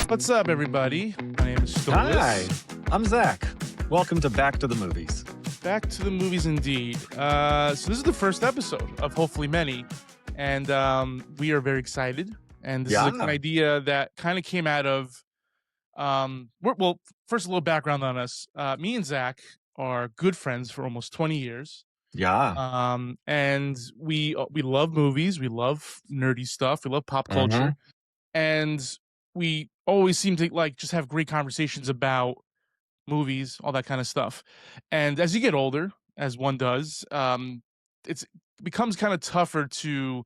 What's up, everybody? My name is Hi, Stolas. I'm Zach. Welcome to Back to the Movies. Back to the movies, indeed. So this is the first episode of hopefully many, and we are very excited. And this is an idea that kind of came out of, well, first a little background on us. Me and Zach are good friends for almost 20 years. Yeah. And we love movies. We love nerdy stuff. We love pop culture. And we always seem to like just have great conversations about movies, all that kind of stuff. And as you get older, as one does, it becomes kind of tougher to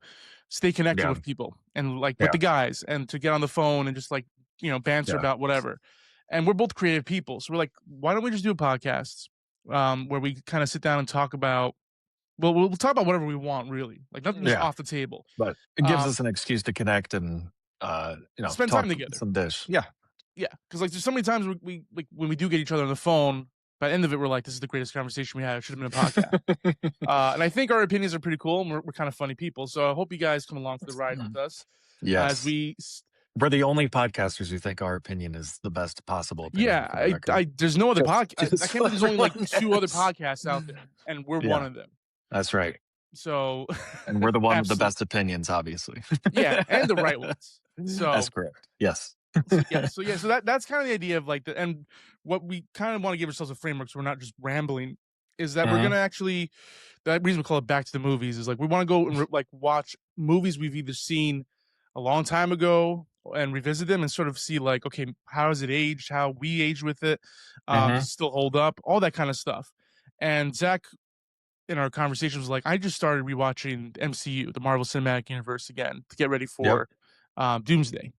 stay connected with people and like with the guys and to get on the phone and just like, banter about whatever. And we're both creative people. So we're like, why don't we just do a podcast where we kind of sit down and talk about, well, we'll talk about whatever we want, really. Like nothing is off the table. But it gives us an excuse to connect and, spend time together. Some dish. Yeah. Because like there's so many times we like when we do get each other on the phone, by the end of it, we're like, this is the greatest conversation we had. It should have been a podcast. And I think our opinions are pretty cool and we're kind of funny people. So I hope you guys come along for the ride with us. Yes. We're the only podcasters who think our opinion is the best possible opinion. Yeah. There's no other podcast. I can't believe there's only like 2 other podcasts out there and we're one of them. That's right. So, and we're the one with the best opinions, obviously. Yeah, and the right ones. So that's correct. Yes. So that's kind of the idea of like and what we kind of want to give ourselves a framework so we're not just rambling is that we're gonna actually, that reason we call it Back to the Movies is like we want to go and like watch movies we've either seen a long time ago and revisit them and sort of see like, okay, how has it aged, how we aged with it, does it still hold up, all that kind of stuff. And Zach in our conversation was like, I just started rewatching the MCU, the Marvel Cinematic Universe, again to get ready for Doomsday.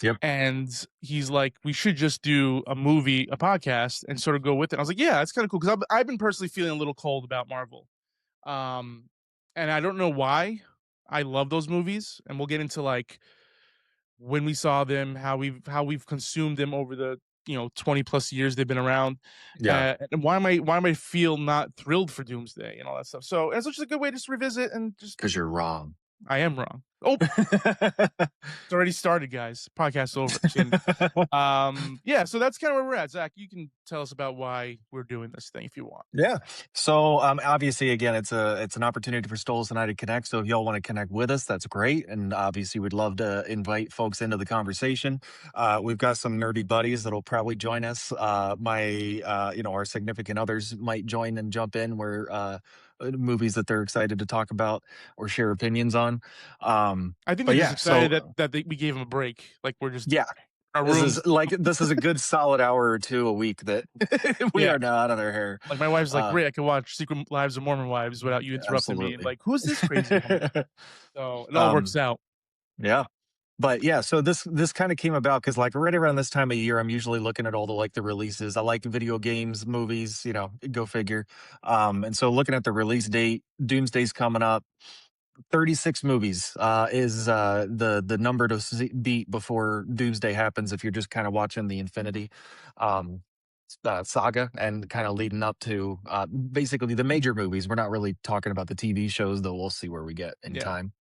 Yep. And he's like, we should just do a podcast, and sort of go with it. I was like, yeah, it's kind of cool because I've been personally feeling a little cold about Marvel, and I don't know why. I love those movies, and we'll get into like when we saw them, how we've consumed them over the 20 plus years they've been around. And why am I feel not thrilled for Doomsday and all that stuff. So it's just a good way to just revisit and just because you're wrong. I am wrong. Oh, it's already started, guys. Podcast's over. So that's kind of where we're at. Zach, you can tell us about why we're doing this thing if you want. Yeah. So obviously, again, it's an opportunity for Stolas and I to connect. So if y'all want to connect with us, that's great. And obviously, we'd love to invite folks into the conversation. We've got some nerdy buddies that'll probably join us. Our significant others might join and jump in where movies that they're excited to talk about or share opinions on. I think they're just excited that we gave them a break. Like we're just this is a good solid hour or two a week that we are now out of their hair. Like my wife's like, great, I can watch Secret Lives of Mormon Wives without you interrupting me. Like, who's this crazy woman? So it all works out. Yeah. But yeah, so this kind of came about because like right around this time of year, I'm usually looking at all the releases. I like video games, movies, go figure. And so looking at the release date, Doomsday's coming up. 36 movies is the number to beat before Doomsday happens if you're just kind of watching the Infinity saga and kind of leading up to basically the major movies. We're not really talking about the TV shows, though we'll see where we get in time.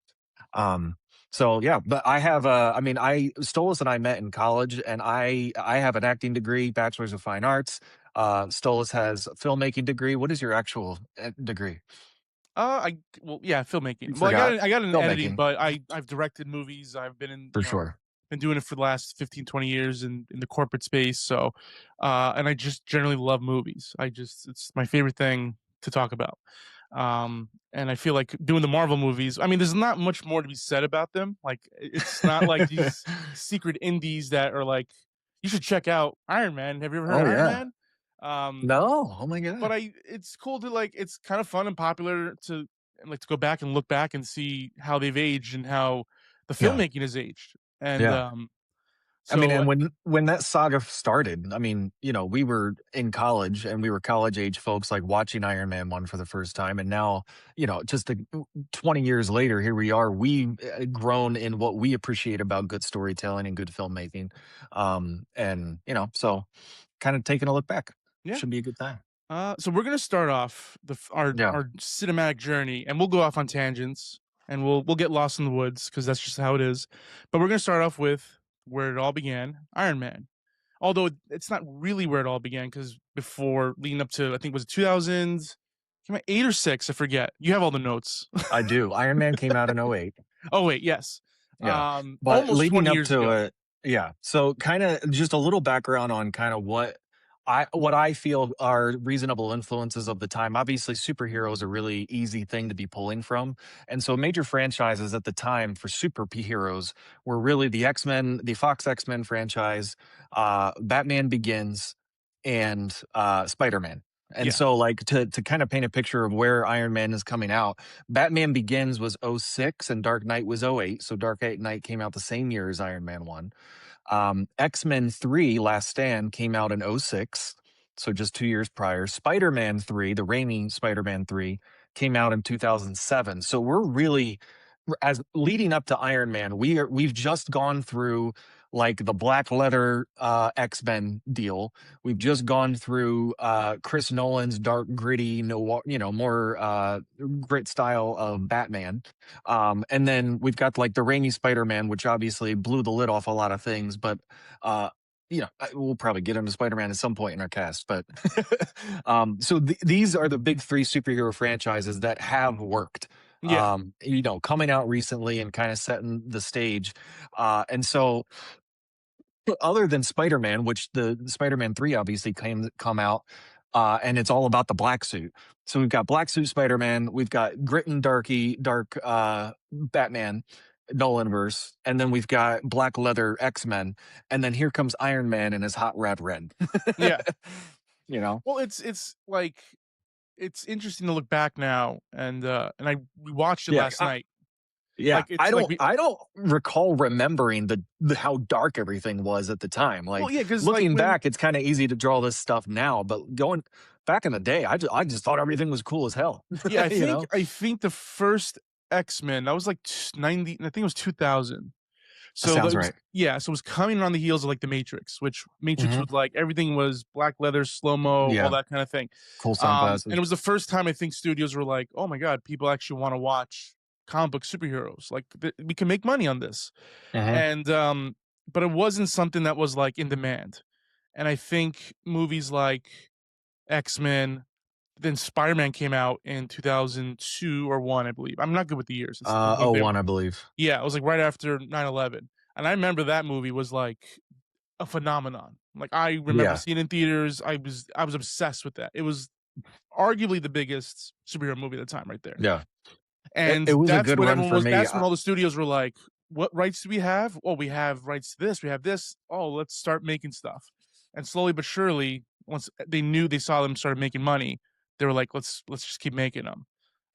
So yeah, but I have Stolas and I met in college, and I have an acting degree, bachelor's of fine arts. Stolas has a filmmaking degree. What is your actual degree? Filmmaking. Well, I got an editing, but I've directed movies. I've been in been doing it for the last 15, 20 years in the corporate space. So, and I just generally love movies. It's my favorite thing to talk about. And I feel like doing the Marvel movies, I mean, there's not much more to be said about them. Like, it's not like these secret indies that are like, you should check out Iron Man. Have you ever heard of Iron Man? No. Oh my God. But it's cool to like, it's kind of fun and popular to go back and look back and see how they've aged and how the filmmaking has aged. And, and when that saga started, we were in college and we were college age folks like watching Iron Man 1 for the first time. And now, just 20 years later, here we are, we've grown in what we appreciate about good storytelling and good filmmaking. So kind of taking a look back. Yeah. Should be a good time. So we're going to start off our cinematic journey, and we'll go off on tangents and we'll get lost in the woods because that's just how it is. But we're going to start off with where it all began, Iron Man. Although it's not really where it all began because before leading up to I think was it 2000s, came out 8 or 6, I forget. You have all the notes. I do. Iron Man came out in '08. Oh wait, yes. Yeah. But Almost leading 20 up years to ago. it, yeah. So kinda just a little background on kinda what I feel are reasonable influences of the time. Obviously, superheroes are a really easy thing to be pulling from. And so major franchises at the time for superheroes were really the X-Men, the Fox X-Men franchise, Batman Begins, and Spider-Man. And Yeah. so like to kind of paint a picture of where Iron Man is coming out, Batman Begins was '06 and Dark Knight was '08. So Dark Knight came out the same year as Iron Man 1. X-Men 3 Last Stand came out in '06, so just 2 years prior. Spider-Man 3, the Raimi Spider-Man 3, came out in 2007. So we're really as leading up to Iron Man, we've just gone through like the black letter X-Men deal. We've just gone through Chris Nolan's dark, gritty, no, more grit style of Batman. And then we've got like the Raimi Spider-Man, which obviously blew the lid off a lot of things, but uh we'll probably get into Spider-Man at some point in our cast, but so these are the big three superhero franchises that have worked, Yeah. coming out recently and kind of setting the stage. And so other than Spider-Man, which the Spider-Man 3 obviously come out, and it's all about the black suit. So we've got black suit Spider-Man, we've got grit and dark Batman, Nolanverse, and then we've got black leather X-Men, and then here comes Iron Man in his hot rad red. Yeah. You know? Well, it's like it's interesting to look back now and I we watched it Yeah. last night. Yeah, Like it's like we I don't recall remembering the how dark everything was at the time. well, Like, yeah, because like looking when back, it's kinda easy to draw this stuff now, but going back in the day, I just thought everything was cool as hell, yeah, you know? I think the first X-Men, that was like 90, I think it was 2000. That So sounds that was right. yeah, so it was coming on the heels of like the Matrix, which Matrix Mhm. was like everything was black leather, slow-mo, all Yeah, that kind of thing. cool And sunglasses. it was the first time I think studios were like, "Oh my god, people actually wanna watch comic book superheroes. Like, we can make money on this." Mhm. And but it wasn't something that was like in demand. And I think movies like X-Men, then Spider-Man came out in 2002 or 1, I believe. I'm not good with the years. It's what they '01, I believe. yeah, it was like right after 9/11, and I remember that movie was like a phenomenon. Like, I remember Yeah, seeing it in theaters. I was obsessed with that. It was arguably the biggest superhero movie at the time right there. yeah. It And was a good run for me. that's when all the studios were like, "What rights do we have? Well, we have rights to this, we have this. Oh, let's start making stuff." And slowly but surely, once they saw them started making money, they were like, "Let's just keep making them."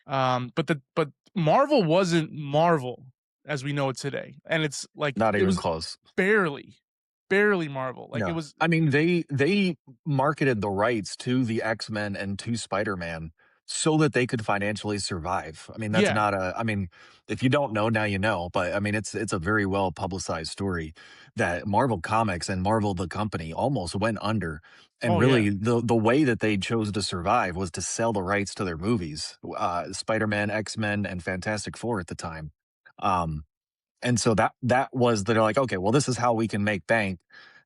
But Marvel wasn't Marvel as we know it today, and it's like Not it even was close. barely, barely Marvel. Like, it Yeah. was I mean, they marketed the rights to the X-Men and to Spider-Man so that they could financially survive. I mean, that's yeah. not a I mean, if you don't know, now you know, but I mean, it's a very well publicized story that Marvel Comics and Marvel the company almost went under. And Oh, yeah. really the way that they chose to survive was to sell the rights to their movies, Spider-Man, X-Men, and Fantastic Four at the time. Um, and so that was they're like, "Okay, well, this is how we can make bank."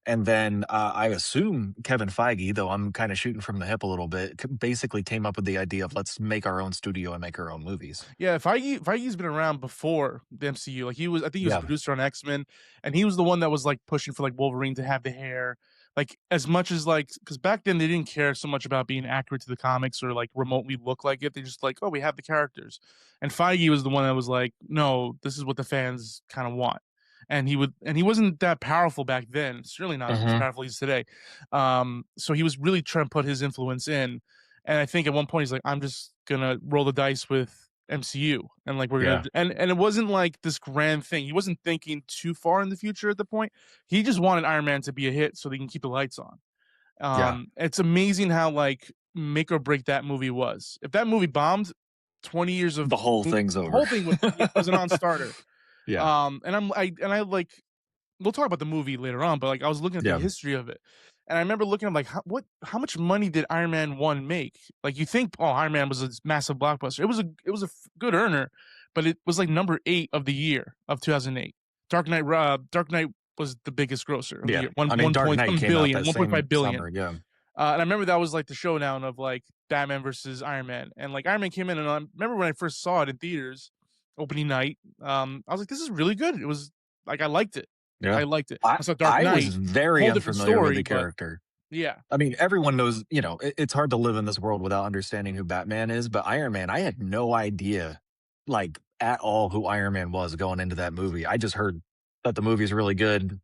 And then, I assume Kevin Feige, though I'm kinda shooting from the hip a little bit, basically came up with the idea of, "Let's make our own studio and make our own movies." Yeah, Feige's been around before the MCU. Like, I think he was a Yeah. producer on X-Men, and he was the one that was, like, pushing for, like, Wolverine to have the hair. Like, as much as, like, because back then they didn't care so much about being accurate to the comics or, like, remotely look like it. They just like, "Oh, we have the characters." And Feige was the one that was like, "No, this is what the fans kinda want." And he wasn't that powerful back then, certainly not as Mhm. powerful as today. So he was really trying to put his influence in, and I think at one point he's like, "I'm just gonna roll the dice with MCU, and like we're gonna," Yeah. and it wasn't like this grand thing. He wasn't thinking too far in the future at the point. He just wanted Iron Man to be a hit so they can keep the lights on. Yeah. It's amazing how like make or break that movie was. If that movie bombed, 20 years of The whole the thing's over. whole thing would yeah, was a non-starter. Yeah. And I like we'll talk about the movie later on, but like I was looking at the Yeah. history of it, and I remember looking at like how much money did Iron Man 1 make? Like you think, oh, Iron Man was a massive blockbuster. It was a good earner, but it was like number 8 of the year of 2008. Dark Knight was the biggest grosser of the Yeah. year. One I mean, one Dark point Knight some came out billion, that one point same five billion. summer. Yeah. And I remember that was like the showdown of like Batman versus Iron Man, and like Iron Man came in, and I remember when I first saw it in theaters, opening night. I was like, "This is really good." It was like I liked it. Yeah. I liked it. I I saw Dark I was Knight, very whole different unfamiliar with story, the but character. yeah, I mean, everyone knows, it's hard to live in this world without understanding who Batman is, but Iron Man, I had no idea, like, at all who Iron Man was going into that movie. I just heard that the movie's really good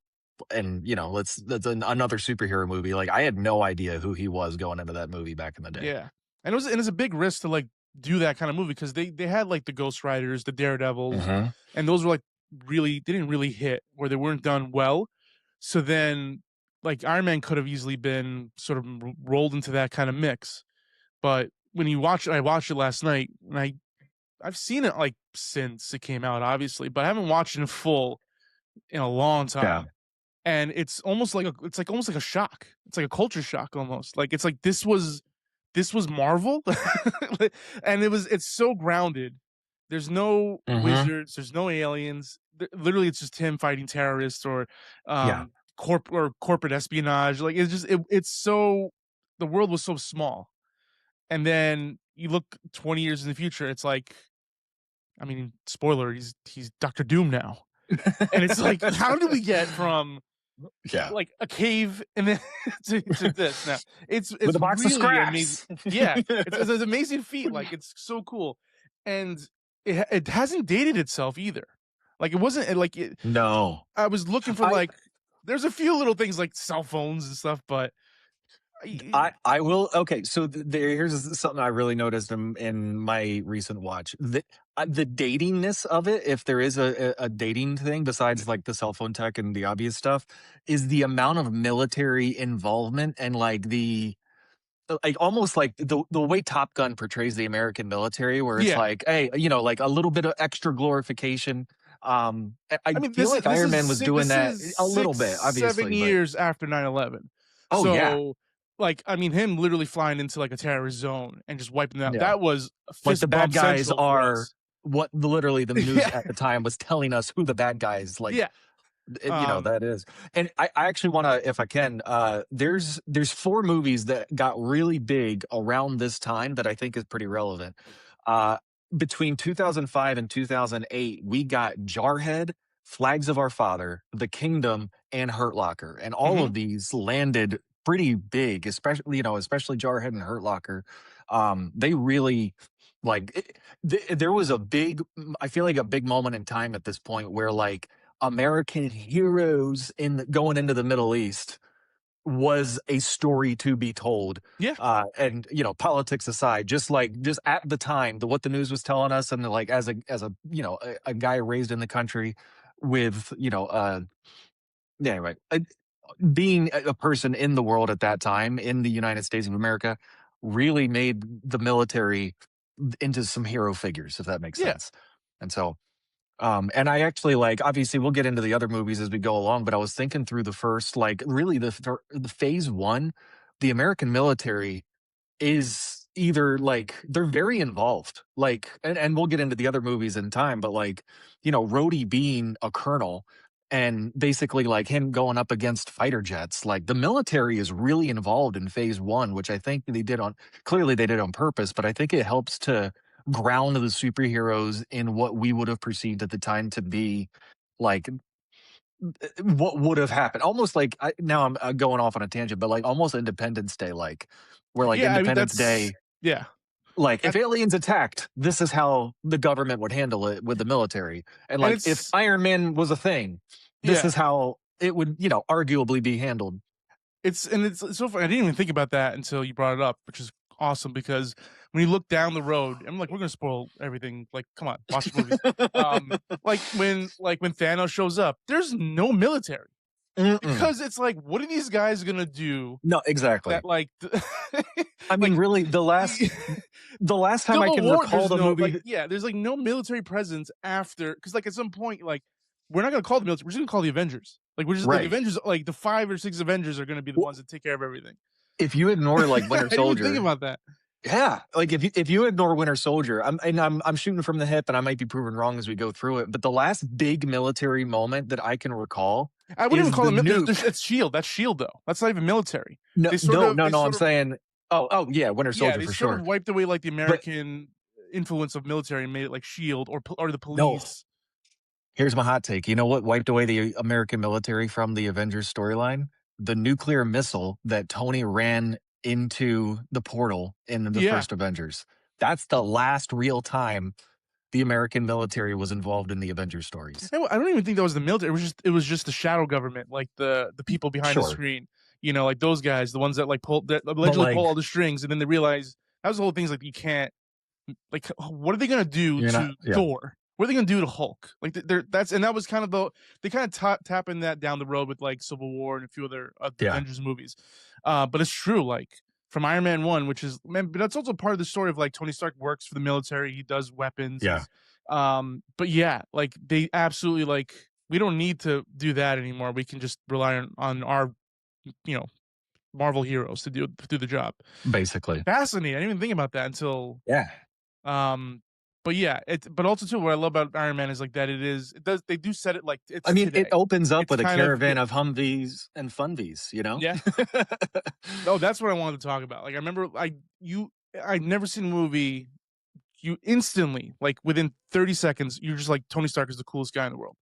and, that's another superhero movie. Like, I had no idea who he was going into that movie back in the day. yeah, and it's a big risk to like do that kind of movie because they had like the Ghost Riders, the Daredevils, Mhm. and those were like really they didn't really hit or they weren't done well. So then, like Iron Man could have easily been sort of rolled into that kind of mix. But when you watch it, I watched it last night, and I've seen it like since it came out, obviously, but I haven't watched it in full in a long Yeah. time. And it's almost like it's like almost like a shock. It's like a culture shock almost. Like it's like this was Marvel, and it's so grounded. There's no Mhm. wizards. There's no aliens. Literally, it's just him fighting terrorists or Yeah. corporate espionage. Like it's so the world was so small, and then you look 20 years in the future. It's like, I mean, spoiler, he's Doctor Doom now, and it's like, how do we get from Yeah. like a cave and then to this now? With It's a box of really amazing. scraps. Yeah, it's an amazing feat. Like it's so cool, and it hasn't dated itself either. Like it wasn't like it. No. I was looking for I like there's a few little things like cell phones and stuff, but I will. Okay, so here's something I really noticed in my recent watch. The datingness of it, if there is a dating thing besides like the cell phone tech and the obvious stuff, is the amount of military involvement and like almost like the way Top Gun portrays the American military, where it's yeah. like, hey, like a little bit of extra glorification. I I mean, feel like Iron Man was doing this that is a little six, bit, 7 obviously, but years after 9/11. oh yeah, So, like, I mean, him literally flying into like a terrorist zone and just wiping them out. yeah. That was Like the fist bad bump guys central for are us. what literally the news Yeah, at the time was telling us who the bad guys like yeah. Um, that is. And I actually want to, if I can, there's four movies that got really big around this time that I think is pretty relevant. Uh, Between 2005 and 2008, we got Jarhead, Flags of Our Father, The Kingdom, and Hurt Locker, and all mhm. of these landed pretty big, especially especially Jarhead and Hurt Locker. They really there was a big, I feel like a big moment in time at this point where like American heroes going into the Middle East was a story to be told. Yeah, And politics aside, just at the time, what the news was telling us, and like as a a guy raised in the country with anyway, being a person in the world at that time in the United States of America really made the military into some hero figures, if that makes yeah, sense. And so and I actually like, obviously we'll get into the other movies as we go along, but I was thinking through the first, like really the phase one, the American military is either like they're very involved, like, and we'll get into the other movies in time, but like, Rhodey being a colonel and basically like him going up against fighter jets, like the military is really involved in phase one, which I think clearly they did on purpose, but I think it helps to ground the superheroes in what we would have perceived at the time to be like what would have happened. Almost like now I'm going off on a tangent, but like almost Independence Day, like where like yeah. I mean, Independence that's Day, yeah, like if that, aliens attacked, this is how the government would handle it with the military. And and like if it's Iron Man was a thing, this yeah. is how it would, arguably be handled. It's so funny. I didn't even think about that until you brought it up, which is awesome because when you look down the road, I'm like, we're gonna spoil everything. Like, come on, watch the movies. Like when Thanos shows up, there's no military Mm-mm. because it's like, what are these guys gonna do? No, exactly. That like, I mean, like really, the last time I Civil can War. recall There's the no movie. like, yeah, there's like no military presence after because like at some point like we're not gonna call the military. We're just gonna call the Avengers. Like we're just like Right. Avengers. Like the 5 or 6 Avengers are gonna be the Well, ones that take care of everything. if you ignore like I Winter didn't even think Soldier, about that. yeah, like if you ignore Winter Soldier, I'm shooting from the hip, and I might be proven wrong as we go through it. But the last big military moment that I can recall I wouldn't even is call the them. nuke. It's Shield. That's Shield though. That's not even military. No, They sort no, of no, they no. I'm sort of saying, oh, yeah, Winter yeah, Soldier they for sort of sure. wiped away like the But American influence of military and made it like Shield or the no, police. here's my hot take. You know what wiped away the American military from the Avengers storyline? The nuclear missile that Tony ran into the portal in the Yeah, first Avengers. That's the last real time the American military was involved in the Avengers stories. I don't even think that was the military. It was just the shadow government, like the people behind the Sure. screen. You know, like those guys, the ones that like pull that But allegedly pull like, all the strings, and then they realize that was the whole thing. Is like you can't like what are they gonna do you're not, to yeah, Thor? What are they gonna do to Hulk? Like they're that's and that was kind of the they kind of tapping that down the road with like Civil War and a few other yeah, Avengers movies. But it's true, like from Iron Man 1, which is man, but that's also part of the story of like Tony Stark works for the military. He does weapons. yeah, He's but yeah, like they absolutely like we don't need to do that anymore. We can just rely on our you know Marvel heroes to do the job. basically. Fascinating. I didn't even think about that until Yeah. um, but yeah, but also too, what I love about Iron Man is like that it does they do set it like I it's mean, it today. opens up It's with a kind of caravan of Humvees and Funvies, you know? yeah. No, that's what I wanted to talk about. Like I remember I'd never seen a movie. You instantly like within 30 seconds, you're just like Tony Stark is the coolest guy in the world.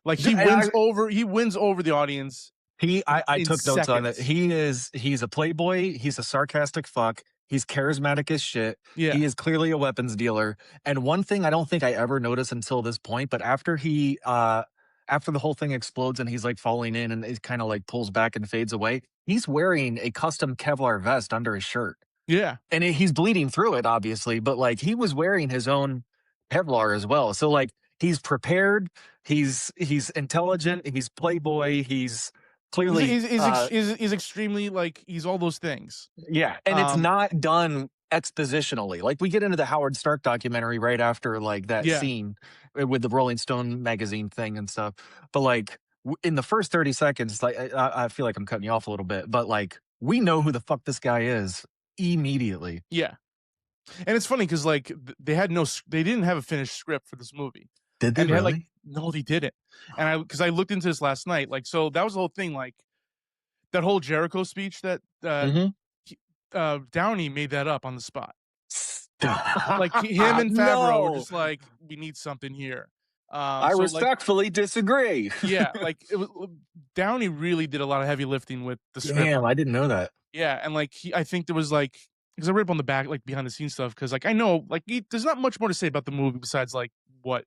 Like D I he wins over the audience I in took notes on it. seconds. He's a playboy, he's a sarcastic fuck, he's charismatic as shit, Yeah, he is clearly a weapons dealer, and one thing I don't think I ever noticed until this point, but after the whole thing explodes and he's, like, falling in and it kinda, like, pulls back and fades away, he's wearing a custom Kevlar vest under his shirt. yeah. And he's bleeding through it, obviously, but like he was wearing his own Kevlar as well. So like he's prepared, he's intelligent, he's playboy, he's clearly He's extremely like he's all those things. yeah, and it's Um, not done expositionally. Like we get into the Howard Stark documentary right after like that yeah, scene with the Rolling Stone magazine thing and stuff. But like in the first 30 seconds, like I feel like I'm cutting you off a little bit, but like we know who the fuck this guy is immediately. yeah. And it's funny because like they had they didn't have a finished script for this movie, Did they and they had like really? no, they didn't. And I looked into this last night, like so that was the whole thing, like that whole Jericho speech that Mhm. he- Downey made that up on the spot. Like him Stop. and Favreau were No, just like, we need something here. I So like respectfully disagree. yeah, like it was Downey really did a lot of heavy lifting with the script. Damn, I didn't know that. Yeah, and like I think there was like because I read up on the back like behind the scenes stuff because like I know like there's not much more to say about the movie besides like what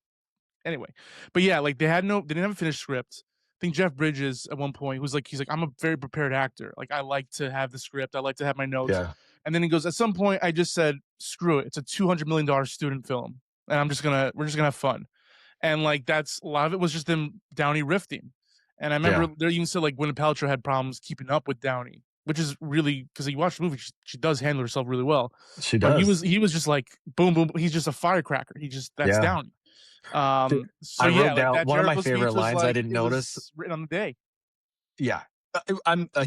anyway. But yeah, like they didn't have a finished script. I think Jeff Bridges at one point was like he's like I'm a very prepared actor. Like I like to have the script. I like to have my notes. Yeah. And then he goes at some point I just said screw it. It's a $200 million student film, and we're just gonna have fun. And like that's a lot of it was just them Downey rifting. And I remember Yeah. there even said like Gwyneth Paltrow had problems keeping up with Downey, which is really because you watch the movie, she does handle herself really well. She But does. he was just like boom boom. He's just a firecracker. He just that's Yeah. Downey. Dude, So I yeah, wrote like down that one of my Jericho favorite speech was lines I like didn't it notice. was written on the day. Yeah.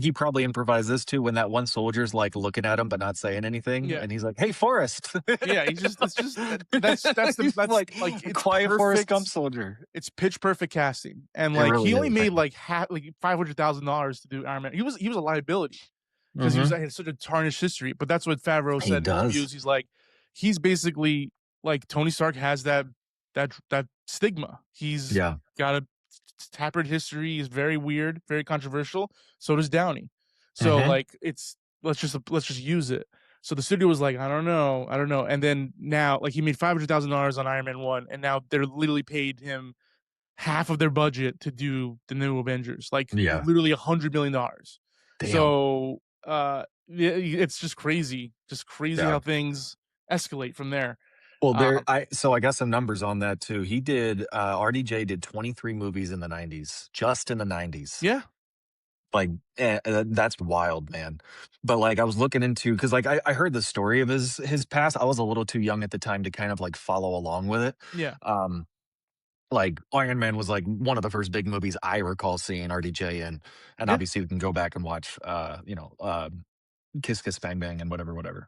He probably improvised this too when that one soldier's like looking at him but not saying anything, Yeah. and he's like, "Hey, Forrest." Yeah, he's just it's just He's that's like like a it's quiet Forrest Gump perfect. soldier. It's pitch perfect casting. And It like he really only is, made man. like like $500,000 to do Iron Man. He was a liability. Because Mhm. he had such a tarnished history. But that's what Favreau He said in does. interviews. He's like, he's basically like Tony Stark has that stigma. He's Yeah. got a tappered history. He's very weird, very controversial. So does Downey. So Mhm. like it's let's just use it. So the studio was like, I don't know. And then now, like he made $500,000 on Iron Man 1, and now they're literally paid him half of their budget to do the new Avengers, like Yeah. literally $100 million. Damn. So it's just crazy Yeah. how things escalate from there. Well, Um, I got some numbers on that too. He did RDJ did 23 movies in the 90s, just in the 90s. yeah, Like that's wild, man. But like I was looking into because like I heard the story of his past. I was a little too young at the time to kind of like follow along with it. yeah, Um like Iron Man was like one of the first big movies I recall seeing RDJ in. And yeah, obviously we can go back and watch Kiss Kiss Bang Bang and whatever, whatever.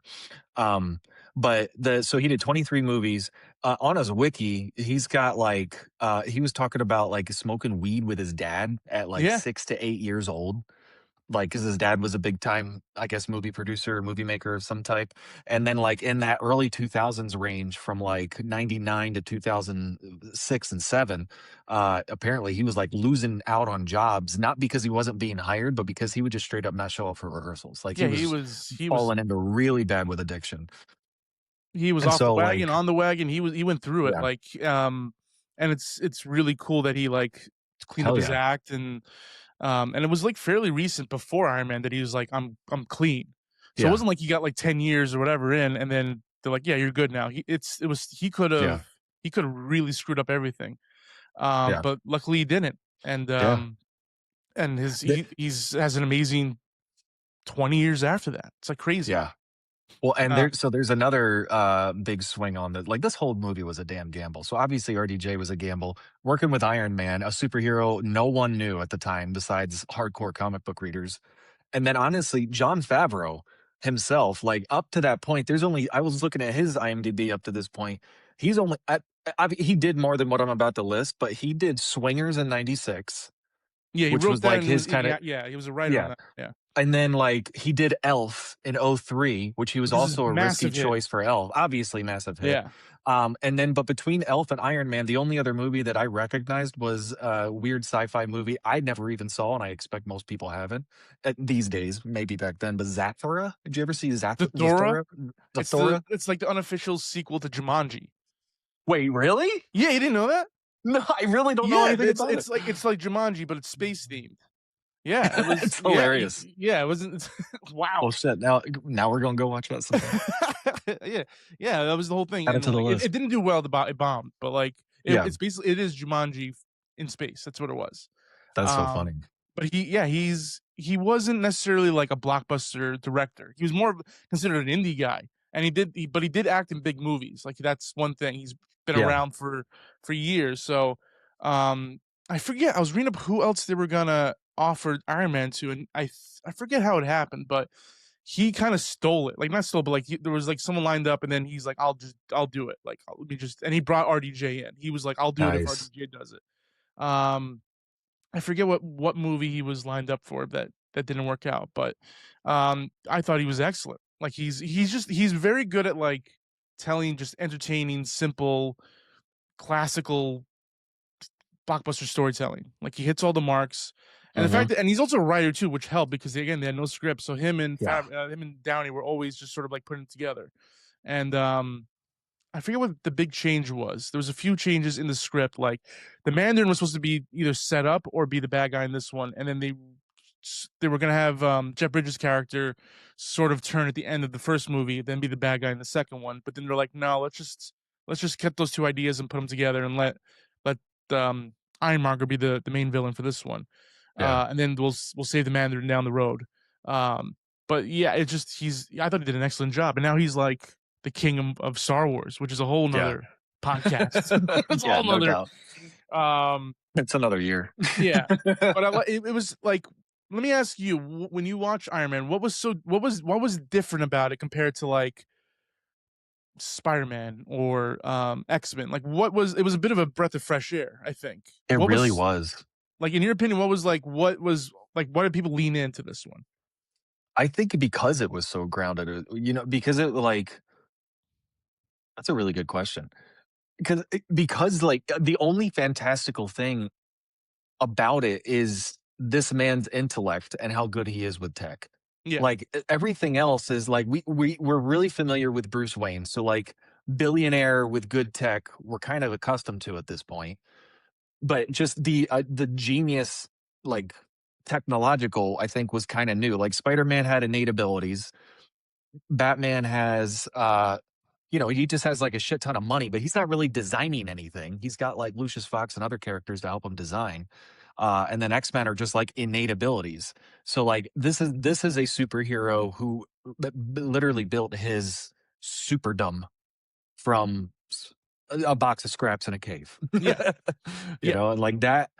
Um, but the so he did 23 movies. On his wiki, he's got like he was talking about like smoking weed with his dad at like Yeah, 6 to 8 years old. Like, because his dad was a big time, I guess, movie producer or movie maker of some type. And then like in that early 2000s range from like 99 to 2006 and 7, apparently he was like losing out on jobs, not because he wasn't being hired, but because he would just straight up not show up for rehearsals. Like he yeah, was he was falling into really bad with addiction. he was And off the so wagon, like, on the wagon. He went through it, yeah, like, and it's really cool that he, like, cleaned up hell his yeah. act, and it was, like, fairly recent before Iron Man that he was like, I'm clean." So it Yeah. wasn't like he got, like, 10 years or whatever in, and then they're like, "Yeah, you're good now." Yeah. He could've really screwed up everything, Yeah. but luckily he didn't, Yeah. and his Th- he's has an amazing 20 years after that. It's, like, crazy. yeah. Well, and Uh, there's another big swing on that. Like this whole movie was a damn gamble. So obviously RDJ was a gamble. Working with Iron Man, a superhero no one knew at the time besides hardcore comic book readers. And then honestly, John Favreau himself, like up to that point, there's only I was looking at his IMDb up to this point. He's only he did more than what I'm about to list, but he did Swingers in '96, yeah, he which wrote was that like and his kind of yeah, he was a writer on yeah. that, yeah. And then, like, he did Elf in '03, which he was This is also a risky massive hit. choice for Elf, obviously massive hit. Yeah. And then but between Elf and Iron Man, the only other movie that I recognized was a weird sci-fi movie I never even saw, and I expect most people haven't, these days, maybe back then, but Zathura? Did you ever see Zathura? Zathura? Zathura? It's like the unofficial sequel to Jumanji. Wait, really? Yeah, you didn't know that? No, I really don't know Yeah, anything about it. it's like Jumanji, but it's space themed. Yeah, it was It's yeah, hilarious. yeah, it wasn't Well, wow. shit, now we're gonna go watch that sometime. Yeah, yeah, that was the whole thing, Add it and, to the like, list. it didn't do well, it bombed, but, like, Yeah, it's basically it is Jumanji in space, that's what it was. that's so Um, funny. but he wasn't necessarily like a blockbuster director. He was more of considered an indie guy, and but he did act in big movies. Like that's one thing. He's been Yeah, around for years. So, um, I forget. I was reading up who else they were gonna offer Iron Man to, and I forget how it happened, but he kind of stole it. Like not stole, but like there was like someone lined up, and then he's like, I'll do it. Like let me just, and he brought RDJ in. He was like, I'll do it if nice. RDJ does it. Um, I forget what movie he was lined up for that didn't work out, but I thought he was excellent. Like he's very good at like telling just entertaining, simple, classical blockbuster storytelling. Like he hits all the marks. And the Mhm. fact that, and he's also a writer too, which helped because again they had no script, so Yeah, Him and Downey were always just sort of like putting it together. And I forget what the big change was. There was a few changes in the script, like the Mandarin was supposed to be either set up or be the bad guy in this one, and then they were gonna have Jeff Bridges' character sort of turn at the end of the first movie, then be the bad guy in the second one. But then they're like, no, let's just cut those two ideas and put them together and let Ironmonger be the main villain for this one, yeah, and then we'll save the Mandarin down the road. But yeah, it just I thought he did an excellent job, and now he's like the king of Star Wars, which is a whole yeah. nother podcast. It's a Yeah, whole no nother. doubt. Um, It's another year. yeah, but it was like. Let me ask you: when you watch Iron Man, what was different about it compared to like Spider Man or X Men? Like, what was it was a bit of a breath of fresh air. I think. It What really was was. like in your opinion? What was like? Why did people lean into this one? I think because it was so grounded, because it like that's a really good question. Because like the only fantastical thing about it is this man's intellect and how good he is with tech. Yeah, Like everything else is like we're really familiar with Bruce Wayne. So like billionaire with good tech, we're kind of accustomed to at this point. But just the genius like technological, I think was kind of new. Like Spider-Man had innate abilities. Batman has he just has like a shit ton of money, but he's not really designing anything. He's got like Lucius Fox and other characters to help him design. And then X-Men are just like innate abilities. So like this is a superhero who literally built his superdom from a box of scraps in a cave. yeah, yeah, And like that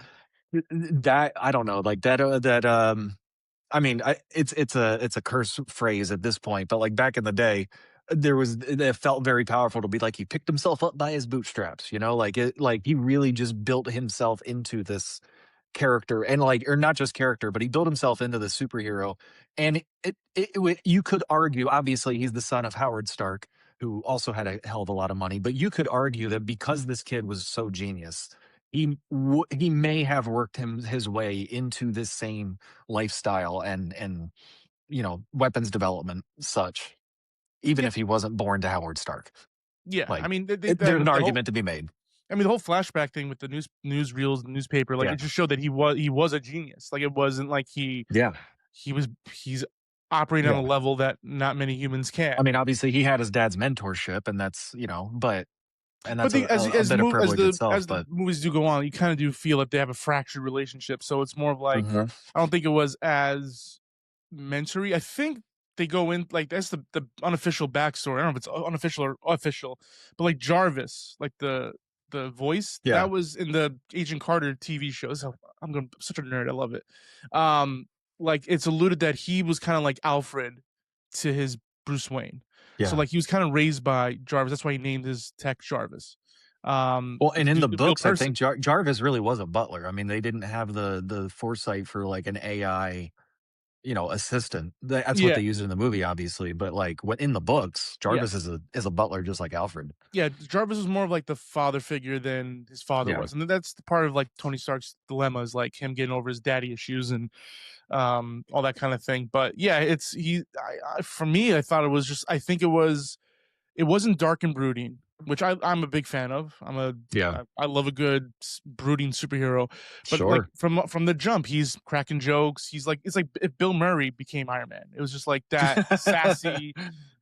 I don't know, like that I mean, it's a curse phrase at this point, but like back in the day, there was it felt very powerful to be like he picked himself up by his bootstraps, you know, like he really just built himself into this character and like or not just character, but he built himself into the superhero. And you could argue, obviously, he's the son of Howard Stark, who also had a hell of a lot of money, but you could argue that because this kid was so genius, he may have worked his way into this same lifestyle and weapons development such, even Yeah, if he wasn't born to Howard Stark. yeah. I Like mean, there's an the whole. argument to be made. I mean, the whole flashback thing with the newsreels, the newspaper, like Yeah, it just showed that he was a genius. Like it wasn't like yeah, he's operating on a yeah. level that not many humans I can. mean, obviously, he had his dad's mentorship, and that's but and But that's the a bit of privilege itself. as the But movies do go on, you kind of do feel like they have a fractured relationship. So it's more of like Mhm. I don't think it was as mentory. I think they go in like that's the unofficial backstory. I don't know if it's unofficial or official, but like Jarvis, like the voice Yeah, that was in the Agent Carter TV show. So I'm going such a nerd. I love it. Like it's alluded that he was kind of like Alfred to his Bruce Wayne. So yeah. like he was kind of raised by Jarvis. That's why he named his tech Jarvis. Well, and Because he in was the a real books, I think person. Jarvis really was a butler. I mean, they didn't have the foresight for like an AI, assistant. That's what Yeah, they used in the movie, obviously. But like when in the books, Jarvis yes. is a butler just like Alfred. Yeah, Jarvis was more of like the father figure than his father Yeah, was, and that's the part of like Tony Stark's dilemma is like him getting over his daddy issues and all that kind of thing. But yeah, it's he. For me, I thought it was just. I think it wasn't dark and brooding, which I'm a big fan of. yeah, I love a good brooding superhero, but like sure. from the jump, he's cracking jokes. He's like it's like if Bill Murray became Iron Man. It was just like that sassy,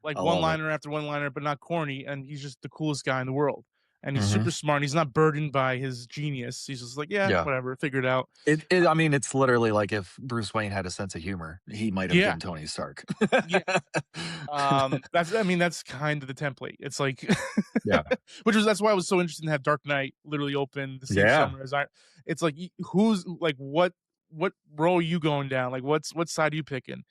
like I one love it. liner after one liner, but not corny. And he's just the coolest guy in the world. And he's Hmm. super smart. And he's not burdened by his genius. He's just like, yeah, Yeah. whatever, figure it out. I mean, it's literally like if Bruce Wayne had a sense of humor, he might have Yeah, been Tony Stark. yeah. That's I mean, that's kind of the template. It's like Yeah. which was that's why I was so interested in have Dark Knight literally open the same Yeah. summer as I it's like who's like what role are you going down? Like what side are you picking?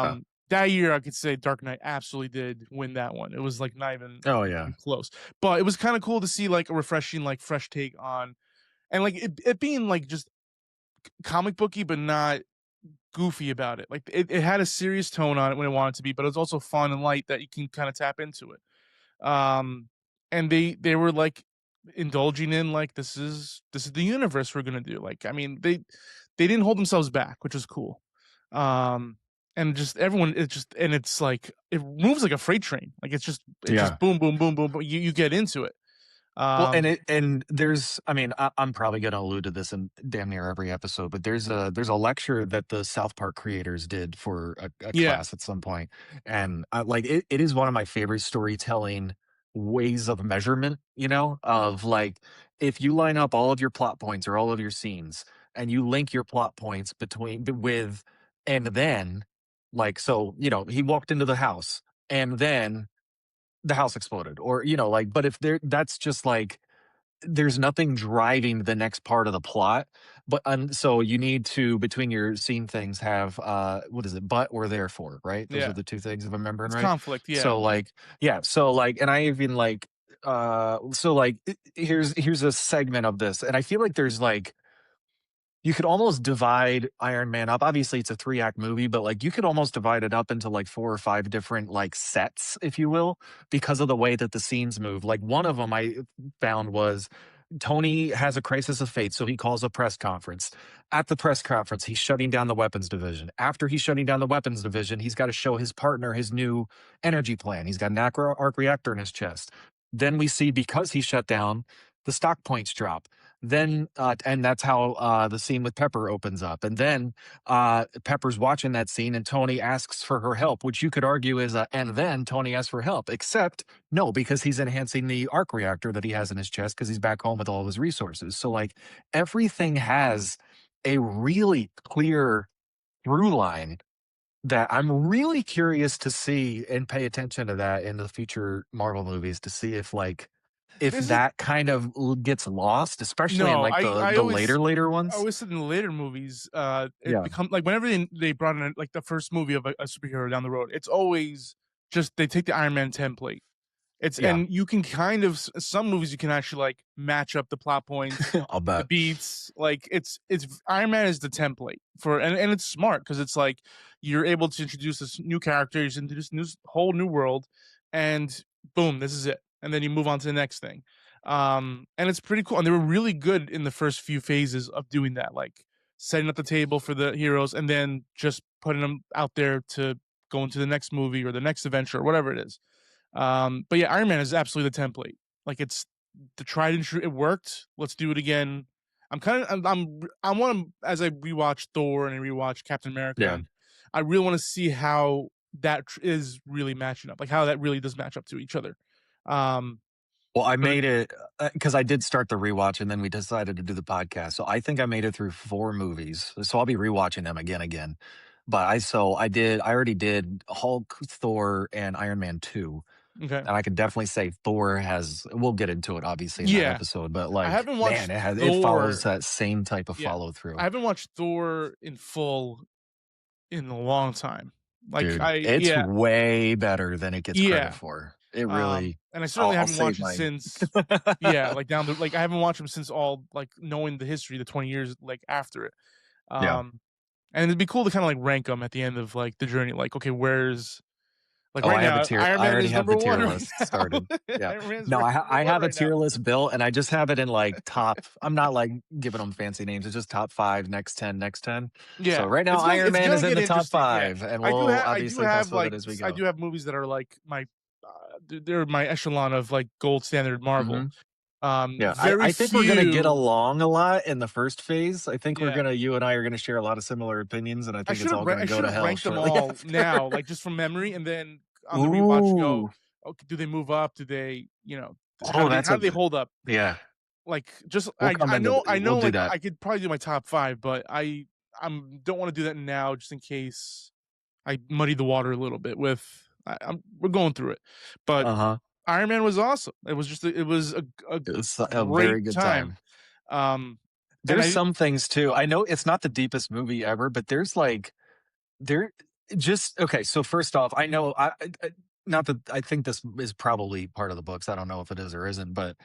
Huh. That year I could say Dark Knight absolutely did win that one. It was like Oh, not yeah. even close. But it was kind of cool to see like a refreshing, like fresh take on and like it being like just comic booky, but not goofy about it. Like it had a serious tone on it when it wanted to be, but it was also fun and light that you can kind of tap into it. And they were like indulging in like this is the universe we're gonna do. Like I mean they didn't hold themselves back, which was cool. Um, and just everyone it just and it's like it moves like a freight train. Like it's Yeah. just boom boom boom boom. But you get into it. Well, Um, and there's I mean, I'm probably gonna allude to this in damn near every episode, but there's a lecture that the South Park creators did for a yeah, class at some point, and, like, it is one of my favorite storytelling ways of measurement, of, like, if you line up all of your plot points or all of your scenes, and you link your plot points with and then, like, so, he walked into the house, and then the house exploded, or, like, but if that's just, like, there's nothing driving the next part of the plot, but so you need to between your scene things have what is it? But or therefore, right? Those are yeah. the two things if I'm remembering It's right. conflict. Yeah, So like yeah, so like and I even like so like here's a segment of this and I feel like there's like you could almost divide Iron Man up. Obviously, it's a 3-act movie, but, like, you could almost divide it up into, like, 4 or 5 different, like, sets, if you will, because of the way that the scenes move. Like, one of them I found was Tony has a crisis of faith, so he calls a press conference. At the press conference, he's shutting down the weapons division. After he's shutting down the weapons division, he's gotta show his partner his new energy plan. He's got an arc reactor in his chest. Then we see because he shut down, the stock points drop. Then, and that's how the scene with Pepper opens up. And then Pepper's watching that scene, and Tony asks for her help, which you could argue is, and then Tony asks for help. Except, no, because he's enhancing the arc reactor that he has in his chest because he's back home with all of his resources. So, like, everything has a really clear through line that I'm really curious to see and pay attention to that in the future Marvel movies to see if, like, if This is that kind of gets lost, especially in no, like the later I ones. always said in the later movies, it Yeah, become like whenever they brought in like the first movie of a superhero down the road, it's always just they take the Iron Man template. It's yeah, and you can kind of some movies you can actually like match up the plot points, I'll the bet. beats. Like it's Iron Man is the template for and it's smart because it's like you're able to introduce this new characters, introduce new whole new world, and boom, this is it. And then you move on to the next thing. And it's pretty cool. And they were really good in the first few phases of doing that, like setting up the table for the heroes and then just putting them out there to go into the next movie or the next adventure or whatever it is. But yeah, Iron Man is absolutely the template. Like it's the tried and true. It worked. Let's do it again. I'm kind of I want to as I rewatch Thor and I rewatch Captain America, Yeah. and I really want to see how that is really matching up, like how that really does match up to each other. Um, Well, I but made it because I did start the rewatch, and then we decided to do the podcast. So I think I made it through 4 movies. So I'll be rewatching them again. But I already did Hulk, Thor, and Iron Man 2. okay, And I can definitely say Thor has we'll get into it obviously in that yeah, episode, but I like, haven't man, watched it follows Thor. that same type of Yeah, follow I through. haven't watched Thor in full in a long time. Like Dude, I it's yeah way better than it gets credit yeah for. It really And I certainly I'll haven't save watched it my since yeah, like down the like I haven't watched them since all like knowing the history, the 20 years like after it. Yeah. Um, and it'd be cool to kind of like rank them at the end of like the journey. Like, okay, where's like Oh, right now, Iron I Man already is have number the one tier right list now. started. Yeah. Iron Man's No, number I one have a right now. tier list built, and I just have it in, like, top I'm not, like, giving them fancy names, it's just top 5, next 10, next 10. So Yeah, right now, Iron it's Man gonna is in get the top interesting. Yeah, 5, and we'll I do obviously have mess with like it as we I go. do have movies that are like my they're my echelon of like gold standard Marvel. Mhm. Yeah, Very I think we're gonna get few. along a lot in the first phase. I think Yeah, you and I are gonna share a lot of similar opinions, and I think it's all I gonna go should to have hell ranked them shortly all after. now, like just from memory, and then on the rewatch go, Ooh. okay, do they move up? Do they, Oh, that's how a do they hold up? yeah. Like just We'll come into I we'll know do like that. I could probably do my top five, but I'm don't want to do that now just in case I muddy the water a little bit with we're going through it. But Uh-huh. Iron Man was awesome. It was it was a It's a great very good time. time. Um and There's I some things too. I know it's not the deepest movie ever, but there's like there just okay. So first off, I know not that I think this is probably part of the books. I don't know if it is or isn't, but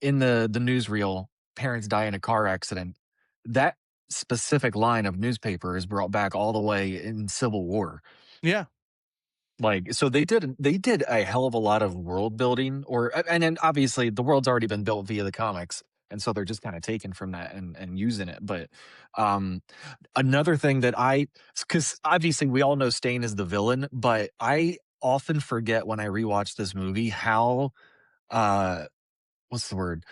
in the newsreel, parents die in a car accident. That specific line of newspaper is brought back all the way in Civil War. yeah, Like, so they did a hell of a lot of world building and then obviously the world's already been built via the comics. And so they're just kind of taken from that and using it. But um another thing that because obviously we all know Stain is the villain, but I often forget when I rewatch this movie how uh what's the word?